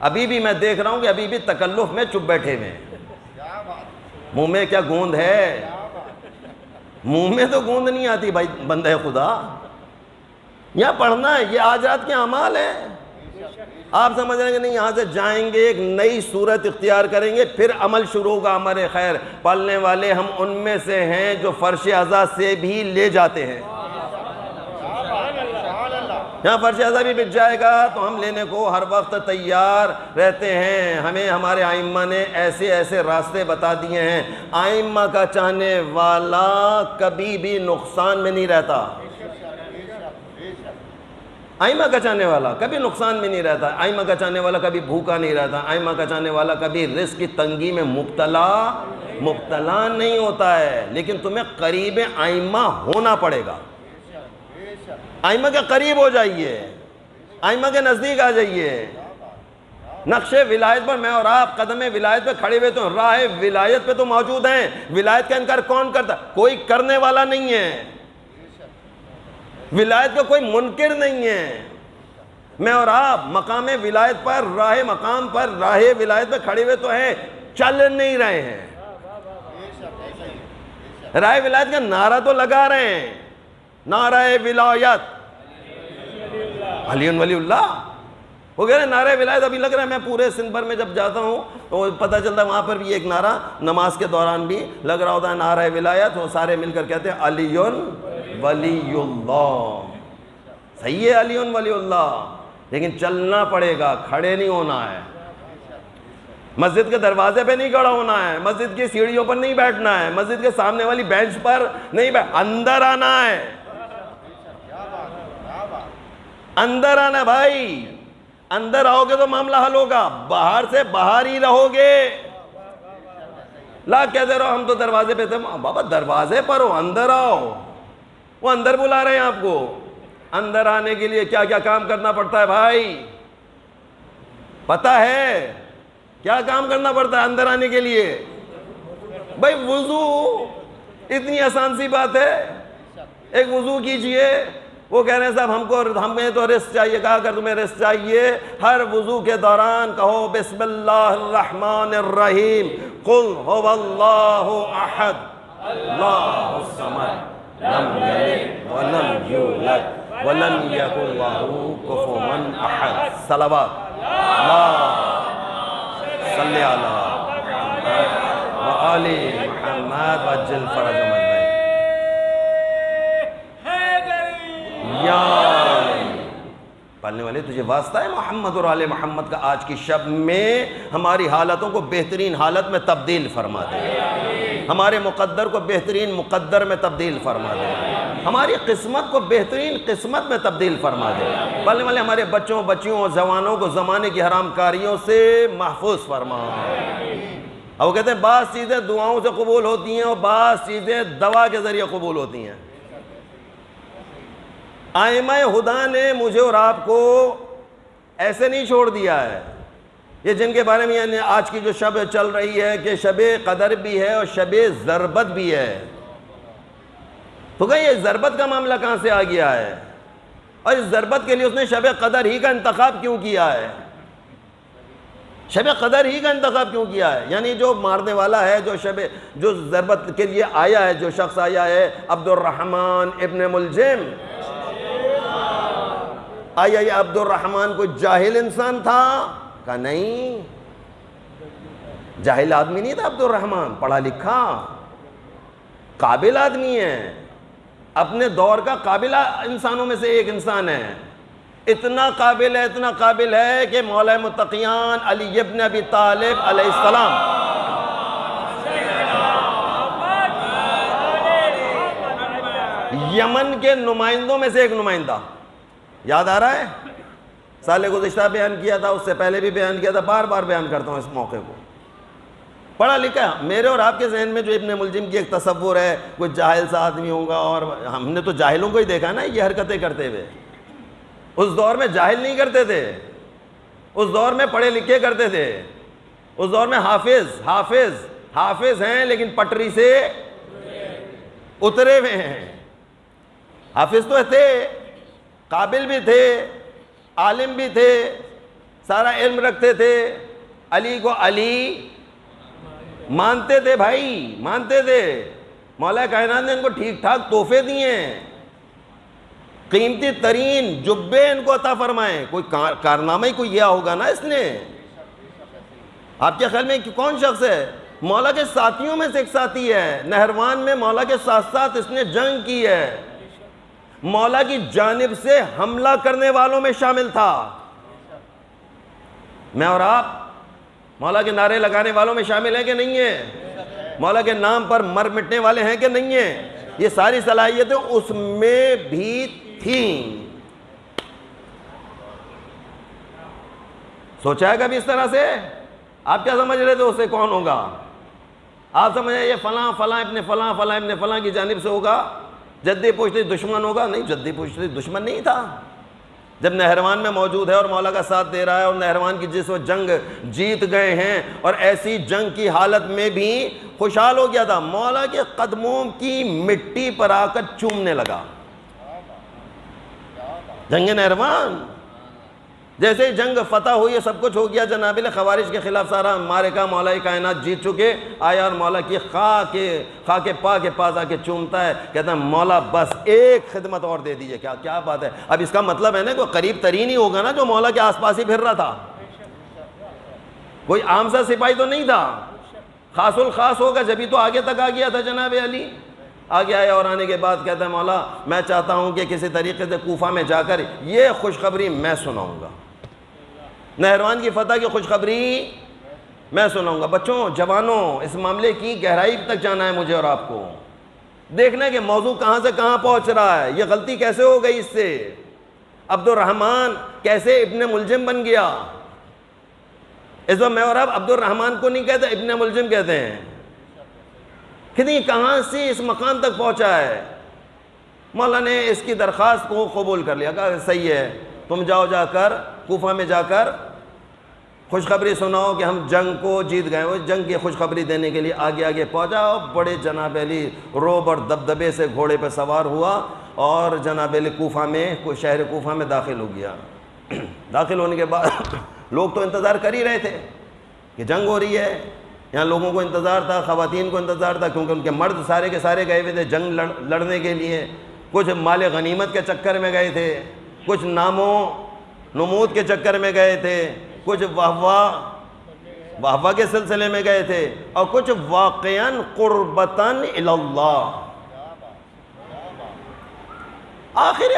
ابھی بھی میں دیکھ رہا ہوں کہ ابھی بھی تکلف میں چپ بیٹھے ہوئے، منہ میں کیا گوند ہے؟ منہ میں تو گوند نہیں آتی بھائی بندہ خدا، یہاں پڑھنا ہے، یہ آج رات کے اعمال ہیں۔ آپ سمجھ رہے ہیں کہ نہیں یہاں سے جائیں گے ایک نئی صورت اختیار کریں گے پھر عمل شروع ہوگا ہمارے خیر پالنے والے ہم ان میں سے ہیں جو فرش اعضاء سے بھی لے جاتے ہیں۔ یہاں فرش اعضاء بھی بچ جائے گا تو ہم لینے کو ہر وقت تیار رہتے ہیں۔ ہمیں ہمارے ائمہ نے ایسے ایسے راستے بتا دیے ہیں، ائمہ کا چاہنے والا کبھی بھی نقصان میں نہیں رہتا، ائمہ کا چاہنے والا کبھی نقصان میں نہیں رہتا، ائمہ کا چاہنے والا کبھی بھوکا نہیں رہتا، ائمہ کا چاہنے والا کبھی رزق کی تنگی میں مبتلا نہیں ہوتا ہے۔ لیکن تمہیں قریب ائمہ ہونا پڑے گا، ائمہ کے قریب ہو جائیے، ائمہ کے نزدیک آ جائیے۔ نقش ولایت پر میں اور آپ قدم ولایت پہ کھڑے ہوئے تو راہ ولایت پہ تو موجود ہیں، ولایت کا انکار کون کرتا؟ کوئی کرنے والا نہیں ہے، ولایت کا کوئی منکر نہیں ہے۔ میں اور آپ مقام ولایت پر راہ مقام پر راہ ولایت پہ کھڑے ہوئے تو ہیں، چل نہیں رہے ہیں، راہ ولایت کا نعرہ تو لگا رہے ہیں، نعرہ ولایت علی ولی اللہ، وہ کہہ رہے ہیں نعرہ ولایت ابھی لگ رہا ہے میں پورے سندھ بھر میں جب جاتا ہوں تو پتہ چلتا ہے وہاں پر بھی ایک نعرہ نماز کے دوران بھی لگ رہا ہوتا ہے نعرہ ولایت، وہ سارے مل کر کہتے ہیں علی ولی اللہ. صحیح ہے علی ولی اللہ، لیکن چلنا پڑے گا، کھڑے نہیں ہونا ہے. مسجد کے دروازے پہ نہیں کھڑا ہونا ہے، مسجد کی سیڑھیوں پر نہیں بیٹھنا ہے، مسجد کے سامنے والی بینچ پر نہیں اندر آنا ہے. اندر آنا بھائی، اندر آؤ گے تو معاملہ حل ہوگا. باہر سے باہر ہی رہو گے. لا کہتے رہو ہم تو دروازے پہ تھے. بابا دروازے پر ہو، اندر آؤ. وہ اندر بلا رہے ہیں آپ کو. اندر آنے کے لیے کیا کیا کام کرنا پڑتا ہے بھائی پتہ ہے؟ کیا کام کرنا پڑتا ہے اندر آنے کے لیے؟ بھائی وضو اتنی آسان سی بات ہے. ایک وضو کیجئے. وہ کہہ رہے ہیں صاحب ہمیں تو رزق چاہیے. کہا کر تمہیں رزق چاہیے ہر وضو کے دوران کہو بسم اللہ الرحمن الرحیم، قل هو اللہ احد اللہ الصمد لم یلد ولم یولد ولم یکن لہ کفوا احد. صلوات صلی علی محمد وآل محمد وعجل فرجهم اجمعین. پالنے والے تجھے واسطہ ہے محمد اور آل محمد کا آج کی شب میں ہماری حالتوں کو بہترین حالت میں تبدیل فرما دے، ہمارے مقدر کو بہترین مقدر میں تبدیل فرما دے، ہماری قسمت کو بہترین قسمت میں تبدیل فرما دے. پالنے والے ہمارے بچوں بچیوں اور جوانوں کو زمانے کی حرام کاریوں سے محفوظ فرما. اب وہ کہتے ہیں بعض چیزیں دعاؤں سے قبول ہوتی ہیں اور بعض چیزیں دوا کے ذریعے قبول ہوتی ہیں. ائمہ خدا نے مجھے اور آپ کو ایسے نہیں چھوڑ دیا ہے. یہ جن کے بارے میں یعنی آج کی جو شب چل رہی ہے کہ شب قدر بھی ہے اور شب ضربت بھی ہے، تو کہ یہ ضربت کا معاملہ کہاں سے آ گیا ہے؟ اور اس ضربت کے لیے اس نے شب قدر ہی کا انتخاب کیوں کیا ہے؟ شب قدر ہی کا انتخاب کیوں کیا ہے؟ یعنی جو مارنے والا ہے، جو ضربت کے لیے آیا ہے، جو شخص آیا ہے عبد الرحمن ابن ملجم، آیا یہ عبد الرحمن کوئی جاہل انسان تھا؟ کہا نہیں، جاہل آدمی نہیں تھا عبد الرحمن، پڑھا لکھا قابل آدمی ہے، اپنے دور کا قابل انسانوں میں سے ایک انسان ہے. اتنا قابل ہے کہ مولا متقیان علی ابن ابی طالب علیہ السلام یمن کے نمائندوں میں سے ایک نمائندہ، یاد آ رہا ہے؟ سال گزشتہ بیان کیا تھا، اس سے پہلے بھی بیان کیا تھا، بار بار بیان کرتا ہوں اس موقع کو. پڑھا لکھا میرے اور آپ کے ذہن میں جو ابن ملجم کی ایک تصور ہے کوئی جاہل سا آدمی ہوگا، اور ہم نے تو جاہلوں کو ہی دیکھا نا یہ حرکتیں کرتے ہوئے. اس دور میں جاہل نہیں کرتے تھے، اس دور میں پڑھے لکھے کرتے تھے. اس دور میں حافظ ہیں لیکن پٹری سے اترے ہوئے ہیں. حافظ تو تھے، قابل بھی تھے، عالم بھی تھے، سارا علم رکھتے تھے. علی کو علی مانتے تھے بھائی، مانتے تھے. مولا کائنات نے ان کو ٹھیک ٹھاک تحفے دیے ہیں، قیمتی ترین جبے ان کو عطا فرمائے. کوئی کارنامہ ہی کوئی یہ ہوگا نا اس نے. آپ کے خیال میں کون شخص ہے؟ مولا کے ساتھیوں میں سے ایک ساتھی ہے. نہروان میں مولا کے ساتھ ساتھ اس نے جنگ کی ہے، مولا کی جانب سے حملہ کرنے والوں میں شامل تھا. میں اور آپ مولا کے نعرے لگانے والوں میں شامل ہیں کہ نہیں ہیں؟ مولا کے نام پر مر مٹنے والے ہیں کہ نہیں ہیں؟ یہ ساری صلاحیتیں اس میں بھی تھیں. سوچا ہے کبھی اس طرح سے؟ آپ کیا سمجھ رہے تھے اسے کون ہوگا؟ آپ سمجھ رہے یہ فلاں ابن فلاں کی جانب سے ہوگا، جدی پشتی دشمن ہوگا؟ نہیں، جدی پشتی دشمن نہیں تھا. جب نہروان میں موجود ہے اور مولا کا ساتھ دے رہا ہے اور نہروان کی جس وقت جنگ جیت گئے ہیں اور ایسی جنگ کی حالت میں بھی خوشحال ہو گیا تھا، مولا کے قدموں کی مٹی پر آ کر چومنے لگا. جنگ نہروان جیسے ہی جنگ فتح ہوئی ہے، سب کچھ ہو گیا جناب علی، خوارج کے خلاف سارا معرکہ مولا کائنات جیت چکے، آیا اور مولا کی خاک پا کے پاس آ کے چومتا ہے، کہتا ہے مولا بس ایک خدمت اور دے دیجئے۔ کیا بات ہے؟ اب اس کا مطلب ہے نا کوئی قریب ترین ہی ہوگا نا جو مولا کے آس پاس ہی پھر رہا تھا، کوئی عام سا سپاہی تو نہیں تھا، خاص الخاص ہوگا، جبھی تو آگے تک آ گیا تھا جناب علی۔ آگے آیا اور آنے کے بعد کہتا ہے مولا میں چاہتا ہوں کہ کسی طریقے سے کوفہ میں جا کر یہ خوشخبری میں سناؤں گا، نہروان کی فتح کی خوشخبری میں سناؤں گا۔ بچوں، جوانوں، اس معاملے کی گہرائی تک جانا ہے مجھے اور آپ کو، دیکھنا ہے کہ موضوع کہاں سے کہاں پہنچ رہا ہے، یہ غلطی کیسے ہو گئی اس سے، عبد الرحمن کیسے ابن ملجم بن گیا۔ اس وقت میں اور آپ عبد الرحمن کو نہیں کہتے، ابن ملجم کہتے ہیں، کہ کہاں سے اس مقام تک پہنچا ہے۔ مولا نے اس کی درخواست کو قبول کر لیا، کہا صحیح ہے، تم جاؤ، جا کر کوفہ میں جا کر خوشخبری سناؤ کہ ہم جنگ کو جیت گئے۔ وہ جنگ کی خوشخبری دینے کے لیے آگے پہنچا، اور بڑے جناب علی روب اور دبدبے سے گھوڑے پہ سوار ہوا اور جناب علی کوفہ میں، شہر کوفہ میں داخل ہو گیا۔ داخل ہونے کے بعد لوگ تو انتظار کر ہی رہے تھے کہ جنگ ہو رہی ہے، یہاں لوگوں کو انتظار تھا، خواتین کو انتظار تھا، کیونکہ ان کے مرد سارے کے سارے گئے ہوئے تھے جنگ لڑنے کے لیے، کچھ مال غنیمت کے چکر میں گئے تھے، کچھ نام و نمود کے چکر میں گئے تھے، کچھ واہ کے سلسلے میں گئے تھے، اور کچھ واقعاً قربتاً اللہ، آخر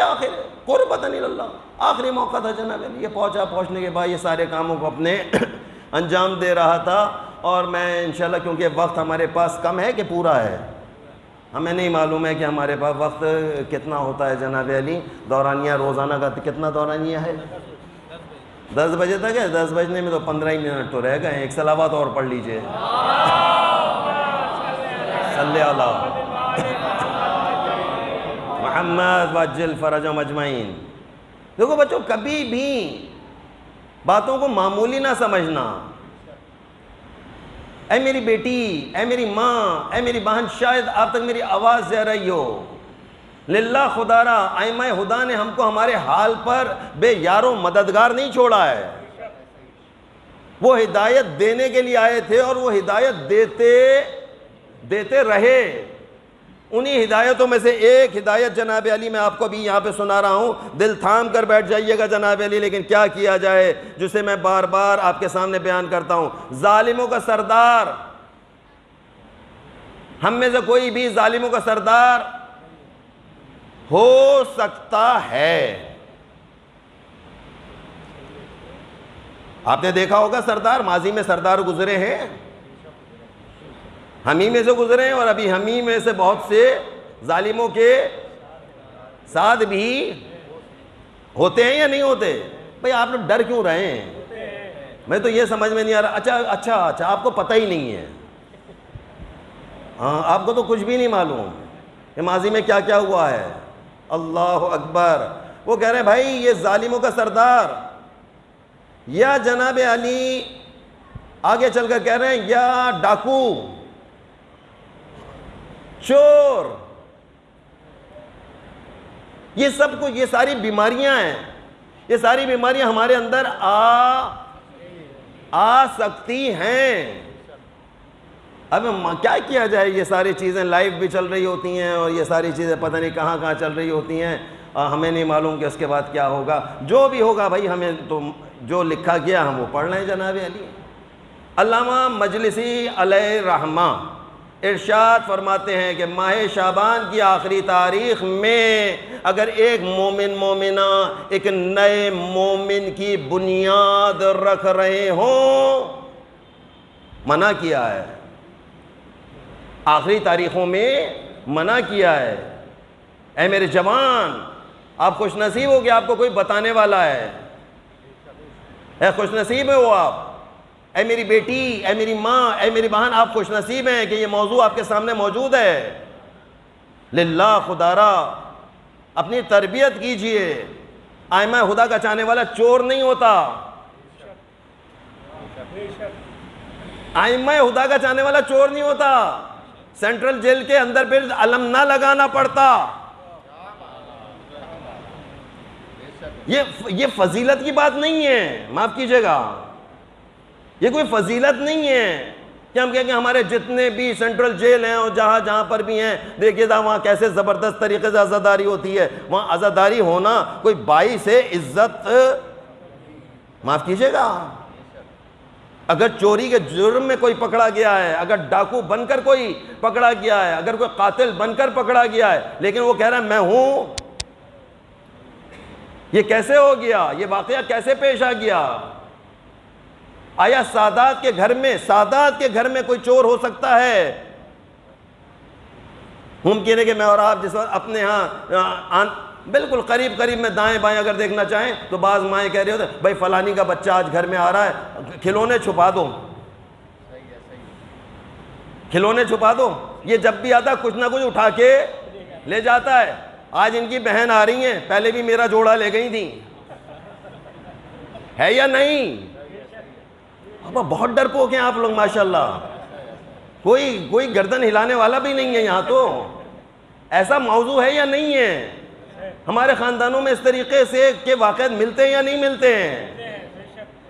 قربتاً اللہ، آخری موقع تھا جناب علی۔ یہ پہنچنے کے بعد یہ سارے کاموں کو اپنے انجام دے رہا تھا، اور میں انشاءاللہ کیونکہ وقت ہمارے پاس کم ہے کہ پورا ہے، ہمیں نہیں معلوم ہے کہ ہمارے پاس وقت کتنا ہوتا ہے جناب علی۔ دورانیہ روزانہ کا کتنا دورانیہ ہے؟ 10 بجے تک ہے، 10 بجنے میں تو 15 ہی منٹ تو رہ گئے، ایک صلوات اور پڑھ لیجئے، صلی اللہ محمد وعجل فرجهم اجمعین۔ دیکھو بچوں، کبھی بھی باتوں کو معمولی نہ سمجھنا۔ اے میری بیٹی، اے میری ماں، اے میری بہن، شاید آپ تک میری آواز جا رہی ہو، للہ خدا را ائمہ خدا نے ہم کو ہمارے حال پر بے یار و مددگار نہیں چھوڑا ہے، وہ ہدایت دینے کے لیے آئے تھے، اور وہ ہدایت دیتے رہے۔ انہی ہدایتوں میں سے ایک ہدایت جناب علی میں آپ کو بھی یہاں پہ سنا رہا ہوں، دل تھام کر بیٹھ جائیے گا جناب علی۔ لیکن کیا کیا جائے، جسے میں بار بار آپ کے سامنے بیان کرتا ہوں، ظالموں کا سردار، ہم میں سے کوئی بھی ظالموں کا سردار ہو سکتا ہے۔ آپ نے دیکھا ہوگا سردار، ماضی میں سردار گزرے ہیں، ہم ہی میں سے گزرے ہیں، اور ابھی ہم ہی میں سے بہت سے ظالموں کے ساتھ بھی ہوتے ہیں یا نہیں ہوتے؟ بھئی آپ لوگ ڈر کیوں رہے ہیں؟ میں تو یہ سمجھ میں نہیں آ رہا۔ اچھا آپ کو پتہ ہی نہیں ہے، ہاں آپ کو تو کچھ بھی نہیں معلوم کہ ماضی میں کیا کیا ہوا ہے۔ اللہ اکبر۔ وہ کہہ رہے ہیں بھائی یہ ظالموں کا سردار، یا جناب علی آگے چل کر کہہ رہے ہیں یا ڈاکو، چور، یہ سب کچھ، یہ ساری بیماریاں ہیں، یہ ساری بیماریاں ہمارے اندر آ سکتی ہیں۔ اب کیا کیا جائے، یہ ساری چیزیں لائیو بھی چل رہی ہوتی ہیں، اور یہ ساری چیزیں پتہ نہیں کہاں چل رہی ہوتی ہیں، ہمیں نہیں معلوم کہ اس کے بعد کیا ہوگا۔ جو بھی ہوگا بھائی، ہمیں تو جو لکھا گیا ہم وہ پڑھ لیں جناب علی۔ علامہ مجلسی علیہ رحمہ ارشاد فرماتے ہیں کہ ماہ شعبان کی آخری تاریخ میں اگر ایک مومن مومنہ ایک نئے مومن کی بنیاد رکھ رہے ہوں، منع کیا ہے، آخری تاریخوں میں منع کیا ہے۔ اے میرے جوان، آپ خوش نصیب ہو کہ آپ کو کوئی بتانے والا ہے، اے خوش نصیب ہو آپ۔ اے میری بیٹی، اے میری ماں، اے میری بہن، آپ خوش نصیب ہیں کہ یہ موضوع آپ کے سامنے موجود ہے۔ للہ خدا را اپنی تربیت کیجئے۔ ائمہ خدا کا چاہنے والا چور نہیں ہوتا، ائمہ خدا کا چاہنے والا چور نہیں ہوتا، سینٹرل جیل کے اندر پھر علم نہ لگانا پڑتا۔ یہ فضیلت کی بات نہیں ہے، معاف کیجئے گا، یہ کوئی فضیلت نہیں ہے کہ ہم کہیں کہ ہمارے جتنے بھی سینٹرل جیل ہیں اور جہاں جہاں پر بھی ہیں دیکھیے تھا وہاں کیسے زبردست طریقے سے عزاداری ہوتی ہے. وہاں عزاداری ہونا کوئی باعث عزت، معاف کیجئے گا، اگر چوری کے جرم میں کوئی پکڑا گیا ہے، اگر ڈاکو بن کر کوئی پکڑا گیا ہے، اگر کوئی قاتل بن کر پکڑا گیا ہے، لیکن وہ کہہ رہا ہے میں ہوں، یہ کیسے ہو گیا؟ یہ واقعہ کیسے پیش آ گیا؟ آیا سادات کے گھر میں کوئی چور ہو سکتا ہے؟ ممکن ہے کہ میں اور آپ جس وقت اپنے ہاں بالکل قریب میں دائیں بائیں اگر دیکھنا چاہیں تو بعض مائیں کہہ رہے ہوتے بھائی فلانی کا بچہ آج گھر میں آ رہا ہے، کھلونے چھپا دو، کھلونے چھپا دو. یہ جب بھی آتا کچھ نہ کچھ اٹھا کے لے جاتا ہے. آج ان کی بہن آ رہی ہیں، پہلے بھی میرا جوڑا لے گئی تھی، ہے یا نہیں؟ اب بہت ڈرپوک ہیں آپ لوگ ماشاءاللہ، کوئی گردن ہلانے والا بھی نہیں ہے یہاں. تو ایسا موضوع ہے یا نہیں ہے؟ ہمارے خاندانوں میں اس طریقے سے کہ واقعات ملتے ہیں یا نہیں ملتے ہیں؟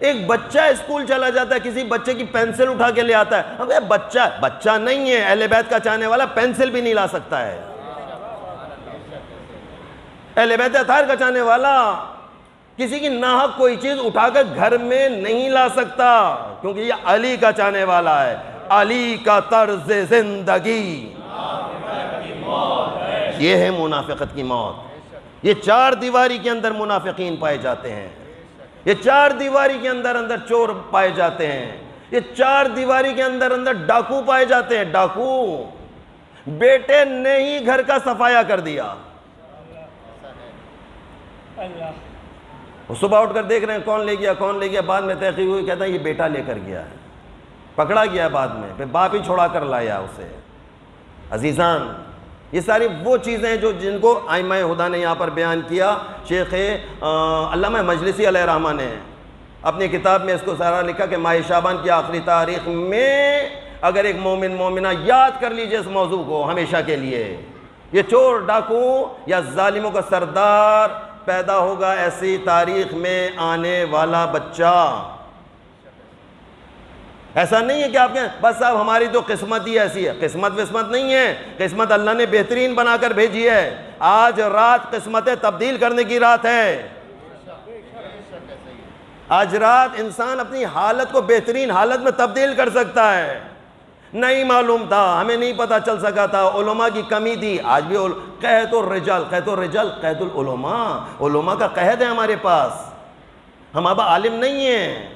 ایک بچہ اسکول چلا جاتا ہے، کسی بچے کی پینسل اٹھا کے لے آتا ہے. اب یہ بچہ نہیں ہے، اہل بیت کا چاہنے والا پینسل بھی نہیں لا سکتا ہے. اہل بیت اطہار کا چاہنے والا کسی کی ناحق کوئی چیز اٹھا کر گھر میں نہیں لا سکتا، کیونکہ یہ علی کا چاہنے والا ہے. علی کا طرز زندگی، یہ ہے منافقت کی موت. یہ چار دیواری کے اندر منافقین پائے جاتے ہیں، یہ چار دیواری کے اندر چور پائے جاتے ہیں، یہ چار دیواری کے اندر ڈاکو پائے جاتے ہیں. ڈاکو بیٹے نے ہی گھر کا صفایا کر دیا، وہ صبح اٹھ کر دیکھ رہے ہیں کون لے گیا، بعد میں تحقیق ہوئی کہتا ہے یہ بیٹا لے کر گیا ہے، پکڑا گیا بعد میں، پھر باپ ہی چھوڑا کر لایا اسے. عزیزان، یہ ساری وہ چیزیں جن کو ائمہ ہدیٰ نے یہاں پر بیان کیا. شیخ علامہ مجلسی علیہ الرحمہ نے اپنی کتاب میں اس کو سارا لکھا کہ ماہ شعبان کی آخری تاریخ میں اگر ایک مومن مومنہ یاد کر لیجئے اس موضوع کو ہمیشہ کے لیے، یہ چور ڈاکو یا ظالموں کا سردار پیدا ہوگا ایسی تاریخ میں آنے والا بچہ. ایسا نہیں ہے کہ آپ کہیں بس صاحب ہماری تو قسمت ہی ایسی ہے. قسمت نہیں ہے، قسمت اللہ نے بہترین بنا کر بھیجی ہے. آج رات قسمتیں تبدیل کرنے کی رات ہے. آج رات انسان اپنی حالت کو بہترین حالت میں تبدیل کر سکتا ہے. نہیں معلوم تھا، ہمیں نہیں پتا چل سکا تھا، علماء کی کمی تھی. آج بھی قحط الرجال قحط العلماء، علماء کا قحط ہے ہمارے پاس. ہمارے پاس عالم نہیں ہے،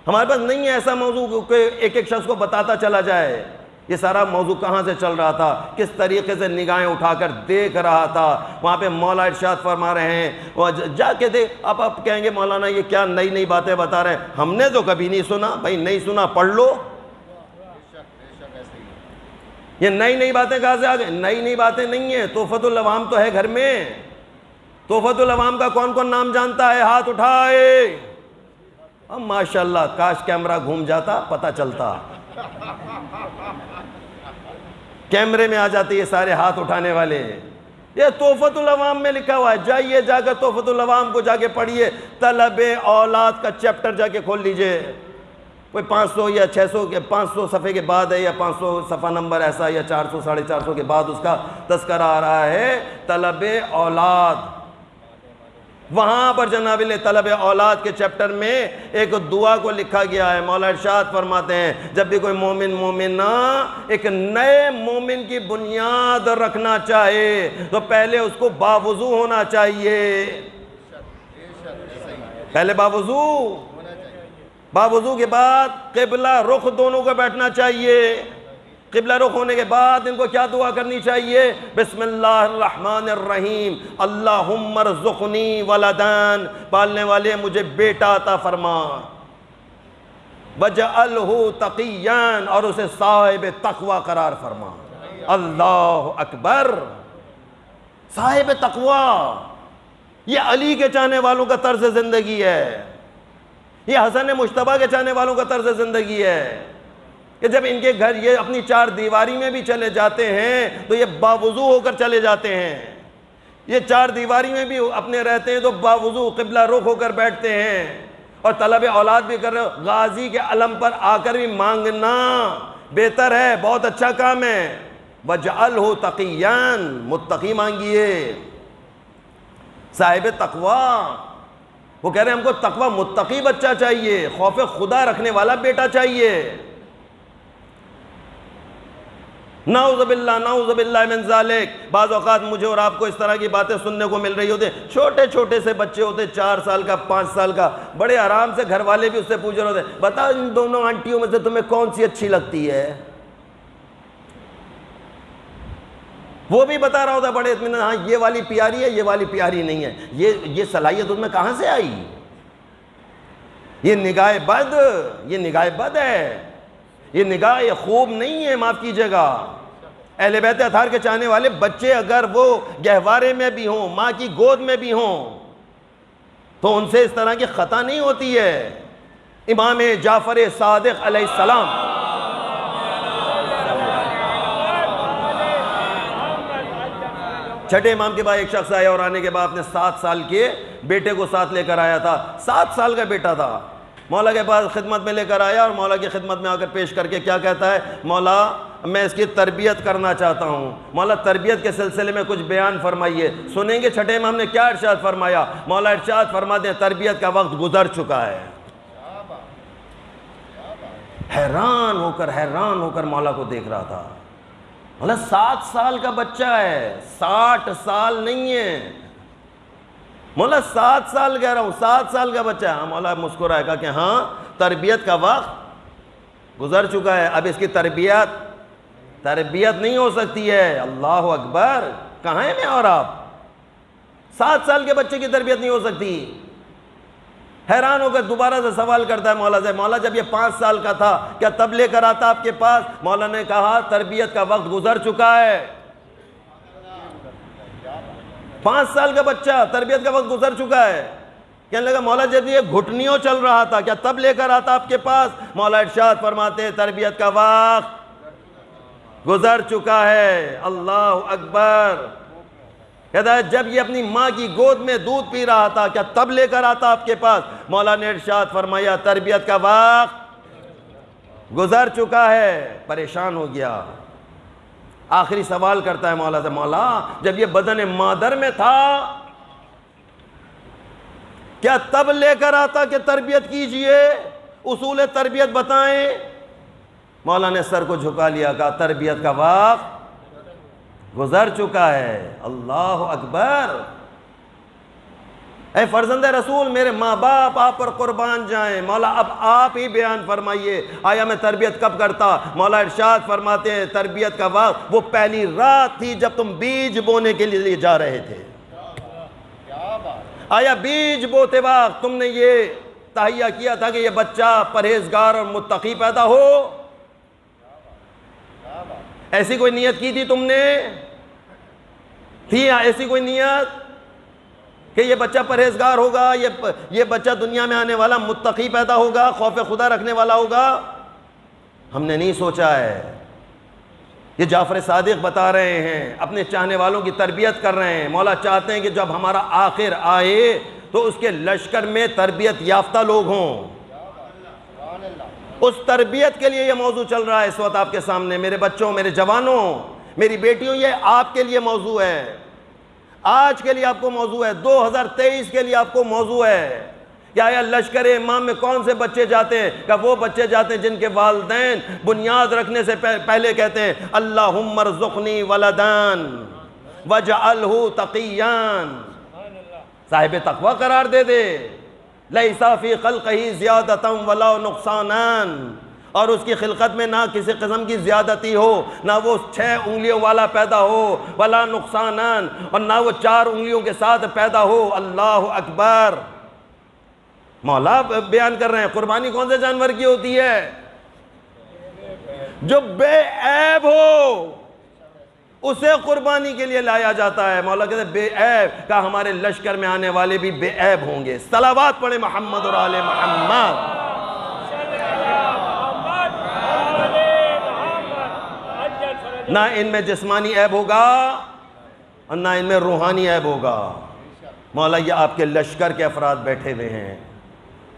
ہمارے پاس نہیں ہے ایسا موضوع کہ ایک شخص کو بتاتا چلا جائے یہ سارا موضوع کہاں سے چل رہا تھا، کس طریقے سے نگاہیں اٹھا کر دیکھ رہا تھا. وہاں پہ مولا ارشاد فرما رہے ہیں، جا کے دیکھ. اب آپ کہیں گے مولانا یہ کیا نئی باتیں بتا رہے ہیں، ہم نے تو کبھی نہیں سنا. بھائی نہیں سنا پڑھ لو. یہ نئی باتیں کہاں سے آ گئی؟ نئی باتیں نہیں ہیں. تحفۃ العوام تو ہے گھر میں. تحفۃ العوام کا کون کون نام جانتا ہے؟ ہاتھ اٹھائے. اب ماشاءاللہ کاش کیمرہ گھوم جاتا پتہ چلتا، کیمرے میں آ جاتے یہ سارے ہاتھ اٹھانے والے. یہ تحفۃ العوام میں لکھا ہوا ہے، جائیے جا کر تحفۃ العوام کو جا کے پڑھیے. طلب اولاد کا چیپٹر جا کے کھول لیجئے. کوئی 500 یا 600 کے 500 صفحے کے بعد ہے، یا 500 صفحہ نمبر ایسا، یا 400 450 کے بعد اس کا تذکرہ آ رہا ہے طلب اولاد. وہاں پر جناب طلب اولاد کے چیپٹر میں ایک دعا کو لکھا گیا ہے. مولا ارشاد فرماتے ہیں جب بھی کوئی مومنہ ایک نئے مومن کی بنیاد رکھنا چاہے تو پہلے اس کو باوضو ہونا چاہیے. پہلے باوضو کے بعد قبلہ رخ دونوں کو بیٹھنا چاہیے. قبلہ رخ ہونے کے بعد ان کو کیا دعا کرنی چاہیے؟ بسم اللہ الرحمن الرحیم، اللہم ارزقنی ولدان، پالنے والے مجھے بیٹا عطا فرما، وجعلہ تقیان، اور اسے صاحب تقوی قرار فرما. اللہ اکبر. صاحب تقوی، یہ علی کے چاہنے والوں کا طرز زندگی ہے، یہ حسن مجتبیٰ کے چاہنے والوں کا طرز زندگی ہے کہ جب ان کے گھر یہ اپنی چار دیواری میں بھی چلے جاتے ہیں تو یہ باوضو ہو کر چلے جاتے ہیں. یہ چار دیواری میں بھی اپنے رہتے ہیں تو باوضو قبلہ رخ ہو کر بیٹھتے ہیں، اور طلب اولاد بھی کر رہے ہو، غازی کے علم پر آ کر بھی مانگنا بہتر ہے، بہت اچھا کام ہے۔ وَجْعَلْهُ تَقِيًّا، متقی مانگیے، صاحب تقوی۔ وہ کہہ رہے ہیں ہم کو تقوی متقی بچہ چاہیے، خوف خدا رکھنے والا بیٹا چاہیے۔ نعوذ باللہ من ذالک۔ بعض اوقات مجھے اور آپ کو اس طرح کی باتیں سننے کو مل رہی ہوتے ہیں، چھوٹے چھوٹے سے بچے ہوتے، 4 سال کا 5 سال کا، بڑے آرام سے گھر والے بھی اس سے پوچھ رہے ہوتے ہیں، بتا ان دونوں آنٹیوں میں سے تمہیں کون سی اچھی لگتی ہے؟ وہ بھی بتا رہا ہوتا بڑے اطمینان، ہاں یہ والی پیاری ہے، یہ والی پیاری نہیں ہے۔ یہ صلاحیت ان میں کہاں سے آئی؟ یہ نگاہ بد ہے، یہ نگاہ خوب نہیں ہے، معاف کیجیے گا۔ اہل بیت اطہار کے چاہنے والے بچے اگر وہ گہوارے میں بھی ہوں، ماں کی گود میں بھی ہوں، تو ان سے اس طرح کی خطا نہیں ہوتی ہے۔ امام جعفر صادق علیہ السلام، چھٹے امام کے بعد ایک شخص آیا اور آنے کے بعد اپنے 7 سال کے بیٹے کو ساتھ لے کر آیا تھا۔ 7 سال کا بیٹا تھا، مولا کے پاس خدمت میں لے کر آیا، اور مولا کی خدمت میں آ کر پیش کر کے کیا کہتا ہے؟ مولا میں اس کی تربیت کرنا چاہتا ہوں۔ مولا تربیت کے سلسلے میں کچھ بیان فرمائیے۔ سنیں گے چھٹے امام نے کیا ارشاد فرمایا؟ مولا ارشاد فرماتے ہیں تربیت کا وقت گزر چکا ہے۔ حیران ہو کر مولا کو دیکھ رہا تھا۔ مولا 7 سال کا بچہ ہے، 60 سال نہیں ہے۔ مولا 7 سال کہہ رہا ہوں، 7 سال کا بچہ ہے۔ ہاں مولا مسکرائے، کہا کہ ہاں تربیت کا وقت گزر چکا ہے، اب اس کی تربیت نہیں ہو سکتی ہے۔ اللہ اکبر، کہاں ہیں میں اور آپ؟ 7 سال کے بچے کی تربیت نہیں ہو سکتی۔ حیران ہو کر دوبارہ سے سوال کرتا ہے مولا سے، مولا جب یہ 5 سال کا تھا کیا تب لے کر آتا آپ کے پاس؟ مولا نے کہا تربیت کا وقت گزر چکا ہے۔ 5 سال کا بچہ، تربیت کا وقت گزر چکا ہے۔ کہنے لگا مولا جب یہ گھٹنیوں چل رہا تھا کیا تب لے کر آتا آپ کے پاس؟ مولا ارشاد فرماتے ہیں تربیت کا وقت گزر چکا ہے۔ اللہ اکبر۔ کہتا ہے جب یہ اپنی ماں کی گود میں دودھ پی رہا تھا کیا تب لے کر آتا آپ کے پاس؟ مولا نے ارشاد فرمایا تربیت کا وقت گزر چکا ہے۔ پریشان ہو گیا، آخری سوال کرتا ہے مولا سے، مولا جب یہ بدن مادر میں تھا کیا تب لے کر آتا کہ تربیت کیجئے، اصول تربیت بتائیں؟ مولا نے سر کو جھکا لیا، کہا تربیت کا وقت گزر چکا ہے۔ اللہ اکبر۔ اے فرزند رسول، میرے ماں باپ آپ پر قربان جائیں، مولا اب آپ ہی بیان فرمائیے آیا میں تربیت کب کرتا؟ مولا ارشاد فرماتے ہیں تربیت کا وقت وہ پہلی رات تھی جب تم بیج بونے کے لیے جا رہے تھے۔ آیا بیج بوتے وقت تم نے یہ تہیہ کیا تھا کہ یہ بچہ پرہیزگار اور متقی پیدا ہو؟ ایسی کوئی نیت کی تھی تم نے؟ تھی ایسی کوئی نیت کہ یہ بچہ پرہیزگار ہوگا، یہ بچہ دنیا میں آنے والا متقی پیدا ہوگا، خوف خدا رکھنے والا ہوگا؟ ہم نے نہیں سوچا ہے۔ یہ جعفر صادق بتا رہے ہیں، اپنے چاہنے والوں کی تربیت کر رہے ہیں۔ مولا چاہتے ہیں کہ جب ہمارا آخر آئے تو اس کے لشکر میں تربیت یافتہ لوگ ہوں۔ اس تربیت کے لیے یہ موضوع چل رہا ہے اس وقت آپ کے سامنے۔ میرے بچوں، میرے جوانوں، میری بیٹیوں، یہ آپ کے لیے موضوع ہے، آج کے لیے آپ کو موضوع ہے، 2023 کے لیے آپ کو موضوع ہے۔ کیا یا لشکر امام میں کون سے بچے جاتے ہیں؟ کہ وہ بچے جاتے ہیں جن کے والدین بنیاد رکھنے سے پہلے کہتے ہیں اللہم ارزقنی ولدان وجعلہ تقیان، صاحب تقوی قرار دے دے، لیس فی خلقہ زیادتا ولا نقصانان، اور اس کی خلقت میں نہ کسی قسم کی زیادتی ہو، نہ وہ 6 انگلیوں والا پیدا ہو، ولا نقصانان، اور نہ وہ 4 انگلیوں کے ساتھ پیدا ہو۔ اللہ اکبر۔ مولا بیان کر رہے ہیں قربانی کون سے جانور کی ہوتی ہے؟ جو بے عیب ہو اسے قربانی کے لیے لایا جاتا ہے۔ مولا کہتے ہیں بے عیب، کہا ہمارے لشکر میں آنے والے بھی بے عیب ہوں گے۔ صلوات پڑھیں محمد اور آل محمد۔ نہ ان میں جسمانی عیب ہوگا، اور نہ ان میں روحانی عیب ہوگا۔ مولا یہ آپ کے لشکر کے افراد بیٹھے ہوئے ہیں،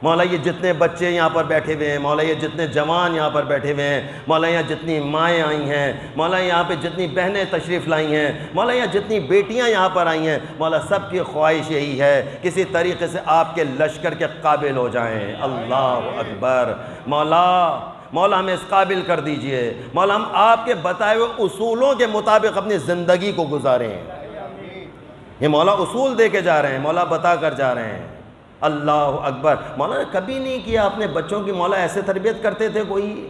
مولا یہ جتنے بچے یہاں پر بیٹھے ہوئے ہیں، مولا یہ جتنے جوان یہاں پر بیٹھے ہوئے ہیں، مولا یہاں جتنی مائیں آئی ہیں، مولا یہاں پہ جتنی بہنیں تشریف لائی ہیں، مولا یہاں جتنی بیٹیاں یہاں پر آئی ہیں، مولا سب کی خواہش یہی ہے کسی طریقے سے آپ کے لشکر کے قابل ہو جائیں۔ اللہ اکبر۔ مولا ہمیں اس قابل کر دیجئے، مولا ہم آپ کے بتائے ہوئے اصولوں کے مطابق اپنی زندگی کو گزاریں۔ یہ مولا اصول دے کے جا رہے ہیں، مولا بتا کر جا رہے ہیں۔ اللہ اکبر۔ مولا نے کبھی نہیں کیا اپنے بچوں کی، مولا ایسے تربیت کرتے تھے کوئی؟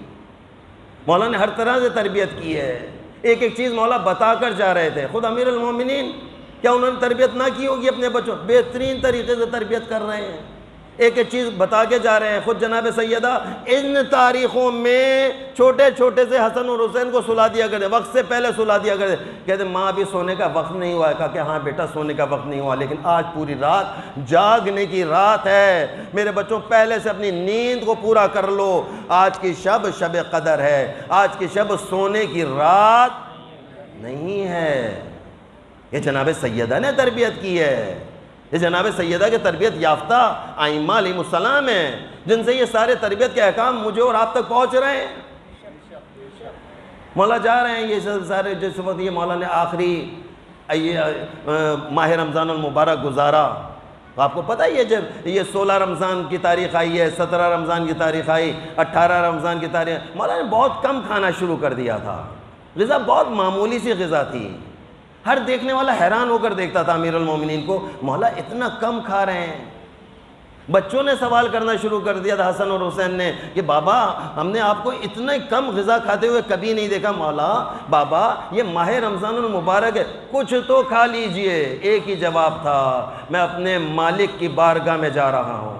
مولا نے ہر طرح سے تربیت کی ہے، ایک ایک چیز مولا بتا کر جا رہے تھے۔ خود امیر المومنین کیا انہوں نے تربیت نہ کی ہوگی اپنے بچوں؟ بہترین طریقے سے تربیت کر رہے ہیں، ایک ایک چیز بتا کے جا رہے ہیں۔ خود جناب سیدہ ان تاریخوں میں چھوٹے چھوٹے سے حسن اور حسین کو سلا دیا کرتے، وقت سے پہلے سلا دیا کرتے، کہتے ماں ابھی سونے کا وقت نہیں ہوا ہے۔ کہا کہ ہاں بیٹا سونے کا وقت نہیں ہوا، لیکن آج پوری رات جاگنے کی رات ہے، میرے بچوں پہلے سے اپنی نیند کو پورا کر لو، آج کی شب شب قدر ہے، آج کی شب سونے کی رات نہیں ہے۔ یہ جناب سیدہ نے تربیت کی ہے، یہ جناب سیدہ کے تربیت یافتہ ائمہ علیہ السلام ہیں، جن سے یہ سارے تربیت کے احکام مجھے اور آپ تک پہنچ رہے ہیں۔ مولا جا رہے ہیں یہ سارے، جس وقت یہ مولا نے آخری ماہ رمضان المبارک گزارا، آپ کو پتہ ہے جب یہ 16 رمضان کی تاریخ آئی ہے، 17 رمضان کی تاریخ آئی، 18 رمضان کی تاریخ، مولا نے بہت کم کھانا شروع کر دیا تھا، غذا بہت معمولی سی غذا تھی، ہر دیکھنے والا حیران ہو کر دیکھتا تھا امیر المومنین کو، مولا اتنا کم کھا رہے ہیں۔ بچوں نے سوال کرنا شروع کر دیا تھا، حسن اور حسین نے، کہ بابا ہم نے آپ کو اتنے کم غذا کھاتے ہوئے کبھی نہیں دیکھا۔ مولا بابا یہ ماہ رمضان المبارک ہے، کچھ تو کھا لیجئے۔ ایک ہی جواب تھا، میں اپنے مالک کی بارگاہ میں جا رہا ہوں،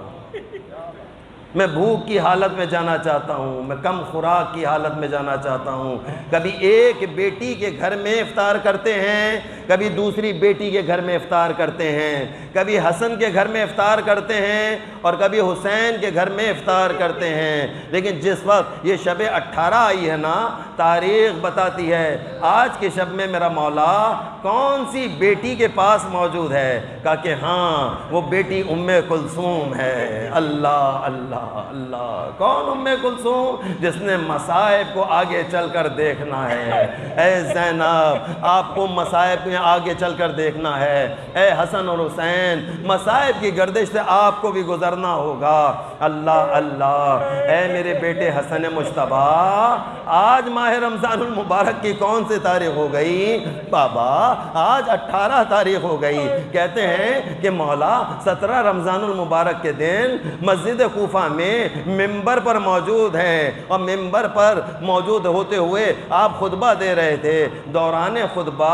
میں بھوک کی حالت میں جانا چاہتا ہوں، میں کم خوراک کی حالت میں جانا چاہتا ہوں۔ کبھی ایک بیٹی کے گھر میں افطار کرتے ہیں، کبھی دوسری بیٹی کے گھر میں افطار کرتے ہیں، کبھی حسن کے گھر میں افطار کرتے ہیں اور کبھی حسین کے گھر میں افطار کرتے ہیں۔ لیکن جس وقت یہ شب 18 آئی ہے نا، تاریخ بتاتی ہے آج کی شب میں میرا مولا کون سی بیٹی کے پاس موجود ہے؟ کہا کہ ہاں وہ بیٹی ام کلثوم ہے۔ اللہ اللہ اللہ، کون ام کلثوم؟ جس نے مصائب کو آگے چل کر دیکھنا ہے۔ اے زینب آپ کو مصائب میں آگے چل کر دیکھنا ہے، اے حسن اور حسین مصائب کی گردش سے آپ کو بھی گزرنا ہوگا۔ اللہ اللہ، اے میرے بیٹے حسن مجتبیٰ، آج ماہ رمضان المبارک کی کون سی تاریخ ہو گئی؟ بابا آج 18 تاریخ ہو گئی۔ کہتے ہیں کہ مولا 17 رمضان المبارک کے دن مسجد کوفہ میں ممبر پر موجود ہیں، اور ممبر پر موجود ہوتے ہوئے آپ خطبہ دے رہے تھے۔ دوران خطبہ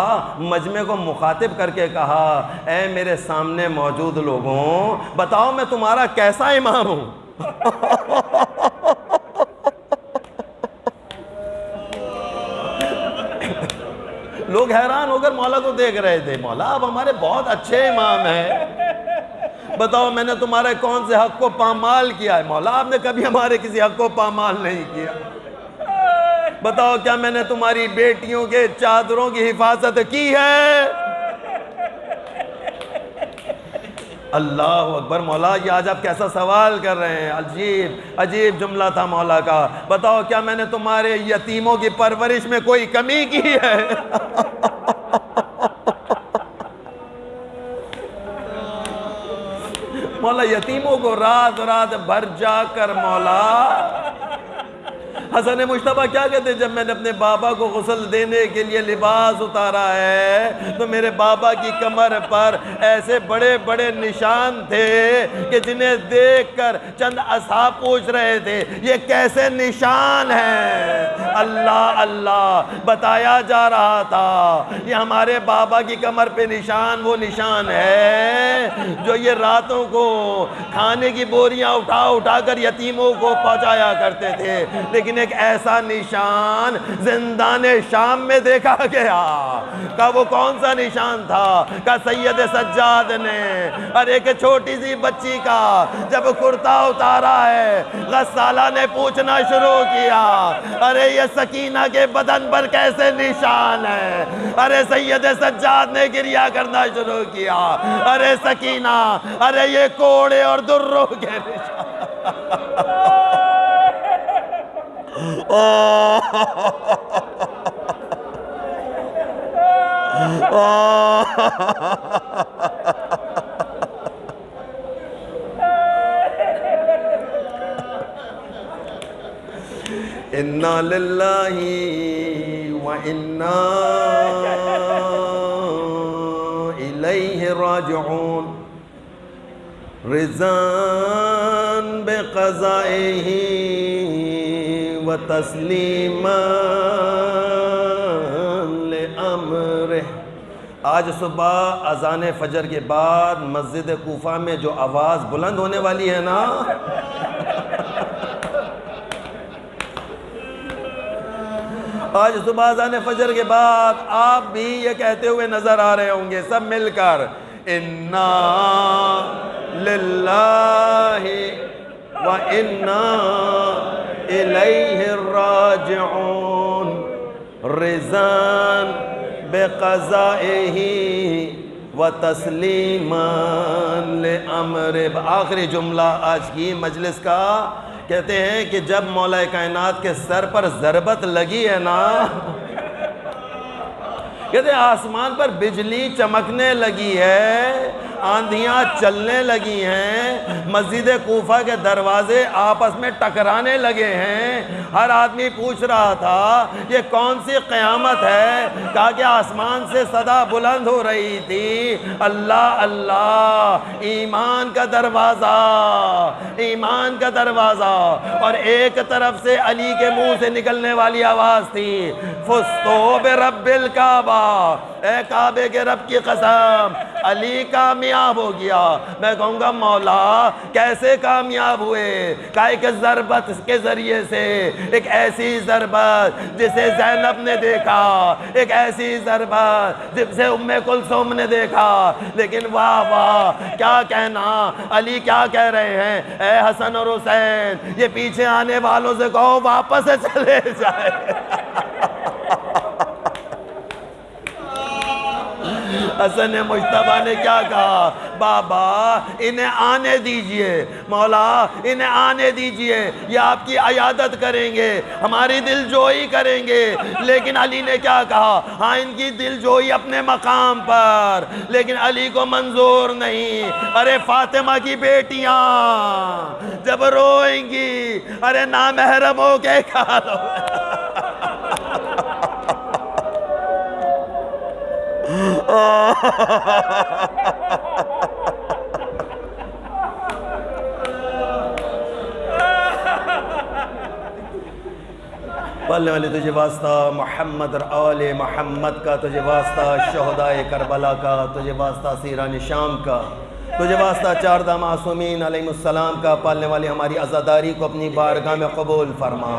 مجمع کو مخاطب کر کے کہا، اے میرے سامنے موجود لوگوں، بتاؤ میں تمہارا کیسا امام ہوں؟ لوگ حیران ہو کر مولا کو دیکھ رہے تھے، مولا آپ ہمارے بہت اچھے امام ہیں، بتاؤ میں نے تمہارے کون سے حق کو پامال کیا ہے؟ مولا آپ نے کبھی ہمارے کسی حق کو پامال نہیں کیا۔ بتاؤ کیا میں نے تمہاری بیٹیوں کے چادروں کی حفاظت کی ہے؟ اللہ اکبر۔ مولا یہ آج آپ کیسا سوال کر رہے ہیں، عجیب عجیب جملہ تھا مولا کا۔ بتاؤ کیا میں نے تمہارے یتیموں کی پرورش میں کوئی کمی کی ہے؟ مولا یتیموں کو رات رات بھر جا کر مولا حسن مجتبیٰ کیا کہتے ہیں، جب میں نے اپنے بابا کو غسل دینے کے لیے لباس اتارا ہے تو میرے بابا کی کمر پر ایسے بڑے بڑے نشان تھے کہ جنہیں دیکھ کر چند اصحاب پوچھ رہے تھے یہ کیسے نشان ہیں؟ اللہ اللہ، بتایا جا رہا تھا یہ ہمارے بابا کی کمر پہ نشان وہ نشان ہے جو یہ راتوں کو کھانے کی بوریاں اٹھا اٹھا کر یتیموں کو پہنچایا کرتے تھے۔ لیکن ایک ایک ایسا نشان زندان شام میں دیکھا گیا۔ کہ وہ کون سا نشان تھا؟ کہ سید سجاد نے اور ایک چھوٹی سی بچی کا جب کرتا اتارا ہے، غسالہ نے پوچھنا شروع کیا، ارے یہ سکینہ کے بدن پر کیسے نشان ہے؟ ارے سید سجاد نے گریہ کرنا شروع کیا، ارے سکینہ، ارے یہ کوڑے اور دروں کے نشان۔ اِنَّا لِلَّهِ وَإِنَّا إِلَيْهِ راجعون رضاً بقضائه وتسلیما لأمره۔ آج صبح اذان فجر کے بعد مسجد کوفہ میں جو آواز بلند ہونے والی ہے نا، آج صبح اذان فجر کے بعد آپ بھی یہ کہتے ہوئے نظر آ رہے ہوں گے سب مل کر، اِنَّا لِلَّهِ وَإِنَّا إِلَيْهِ راجعون رضاً بقضائه وتسلیما لأمره۔ آخری جملہ آج کی مجلس کا، کہتے ہیں کہ جب مولا کائنات کے سر پر ضربت لگی ہے نا، کہتے ہیں آسمان پر بجلی چمکنے لگی ہے، آندھیاں چلنے لگی ہیں، مسجد کوفہ کے دروازے آپس میں ٹکرانے لگے ہیں، ہر آدمی پوچھ رہا تھا یہ کون سی قیامت ہے؟ کہا کہ آسمان سے صدا بلند ہو رہی تھی، اللہ اللہ، ایمان کا دروازہ، ایمان کا دروازہ، اور ایک طرف سے علی کے منہ سے نکلنے والی آواز تھی، فستو برب الکعبہ، اے کعبے کے رب کی قسم علی کامیاب ہو گیا۔ میں کہوں گا مولا کیسے کامیاب ہوئے؟ کہا ایک ضربت کے ذریعے سے، ایک ایسی ضربت جسے زینب نے دیکھا، ایک ایسی ضربت جسے ام کلثوم نے دیکھا، لیکن واہ واہ کیا کہنا، علی کیا کہہ رہے ہیں، اے حسن اور حسین یہ پیچھے آنے والوں سے کہو واپس چلے جائے۔ حسن مجتبیٰ نے کیا کہا، بابا انہیں آنے دیجئے، مولا انہیں آنے دیجئے، یہ آپ کی عیادت کریں گے، ہماری دل جوئی کریں گے۔ لیکن علی نے کیا کہا، ہاں ان کی دل جوئی اپنے مقام پر، لیکن علی کو منظور نہیں۔ ارے فاطمہ کی بیٹیاں جب روئیں گی، ارے نامحرم ہو کے کہا دو۔ پڑھنے والے تجھے واسطہ محمد اور آل محمد کا، تجھے واسطہ شہدائے کربلا کا، تجھے واسطہ اسیران شام کا، تجھے واسطہ چاردہ معصومین علیہ السلام کا۔ پالنے والے ہماری عزاداری کو اپنی بارگاہ میں قبول فرما،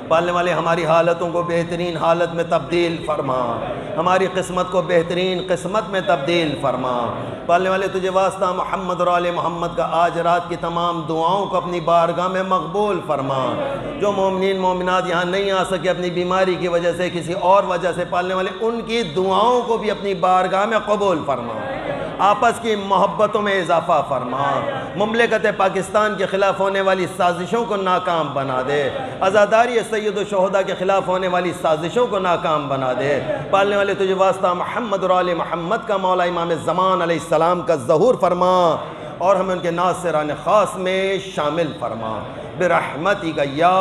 پالنے والے ہماری حالتوں کو بہترین حالت میں تبدیل فرما، ہماری قسمت کو بہترین قسمت میں تبدیل فرما۔ پالنے والے تجھے واسطہ محمد اور آل محمد کا آج رات کی تمام دعاؤں کو اپنی بارگاہ میں مقبول فرما۔ جو مومنین مومنات یہاں نہیں آ سکے اپنی بیماری کی وجہ سے، کسی اور وجہ سے، پالنے والے ان کی دعاؤں کو بھی اپنی بارگاہ میں قبول فرما، آپس کی محبتوں میں اضافہ فرما، مملکت پاکستان کے خلاف ہونے والی سازشوں کو ناکام بنا دے، عزاداری سید الشہداء کے خلاف ہونے والی سازشوں کو ناکام بنا دے۔ پالنے والے تجھے واسطہ محمد اور آل محمد کا مولا امام زمان علیہ السلام کا ظہور فرما، اور ہمیں ان کے ناصران خاص میں شامل فرما، برحمتک یا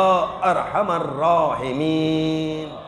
ارحم الراحمین۔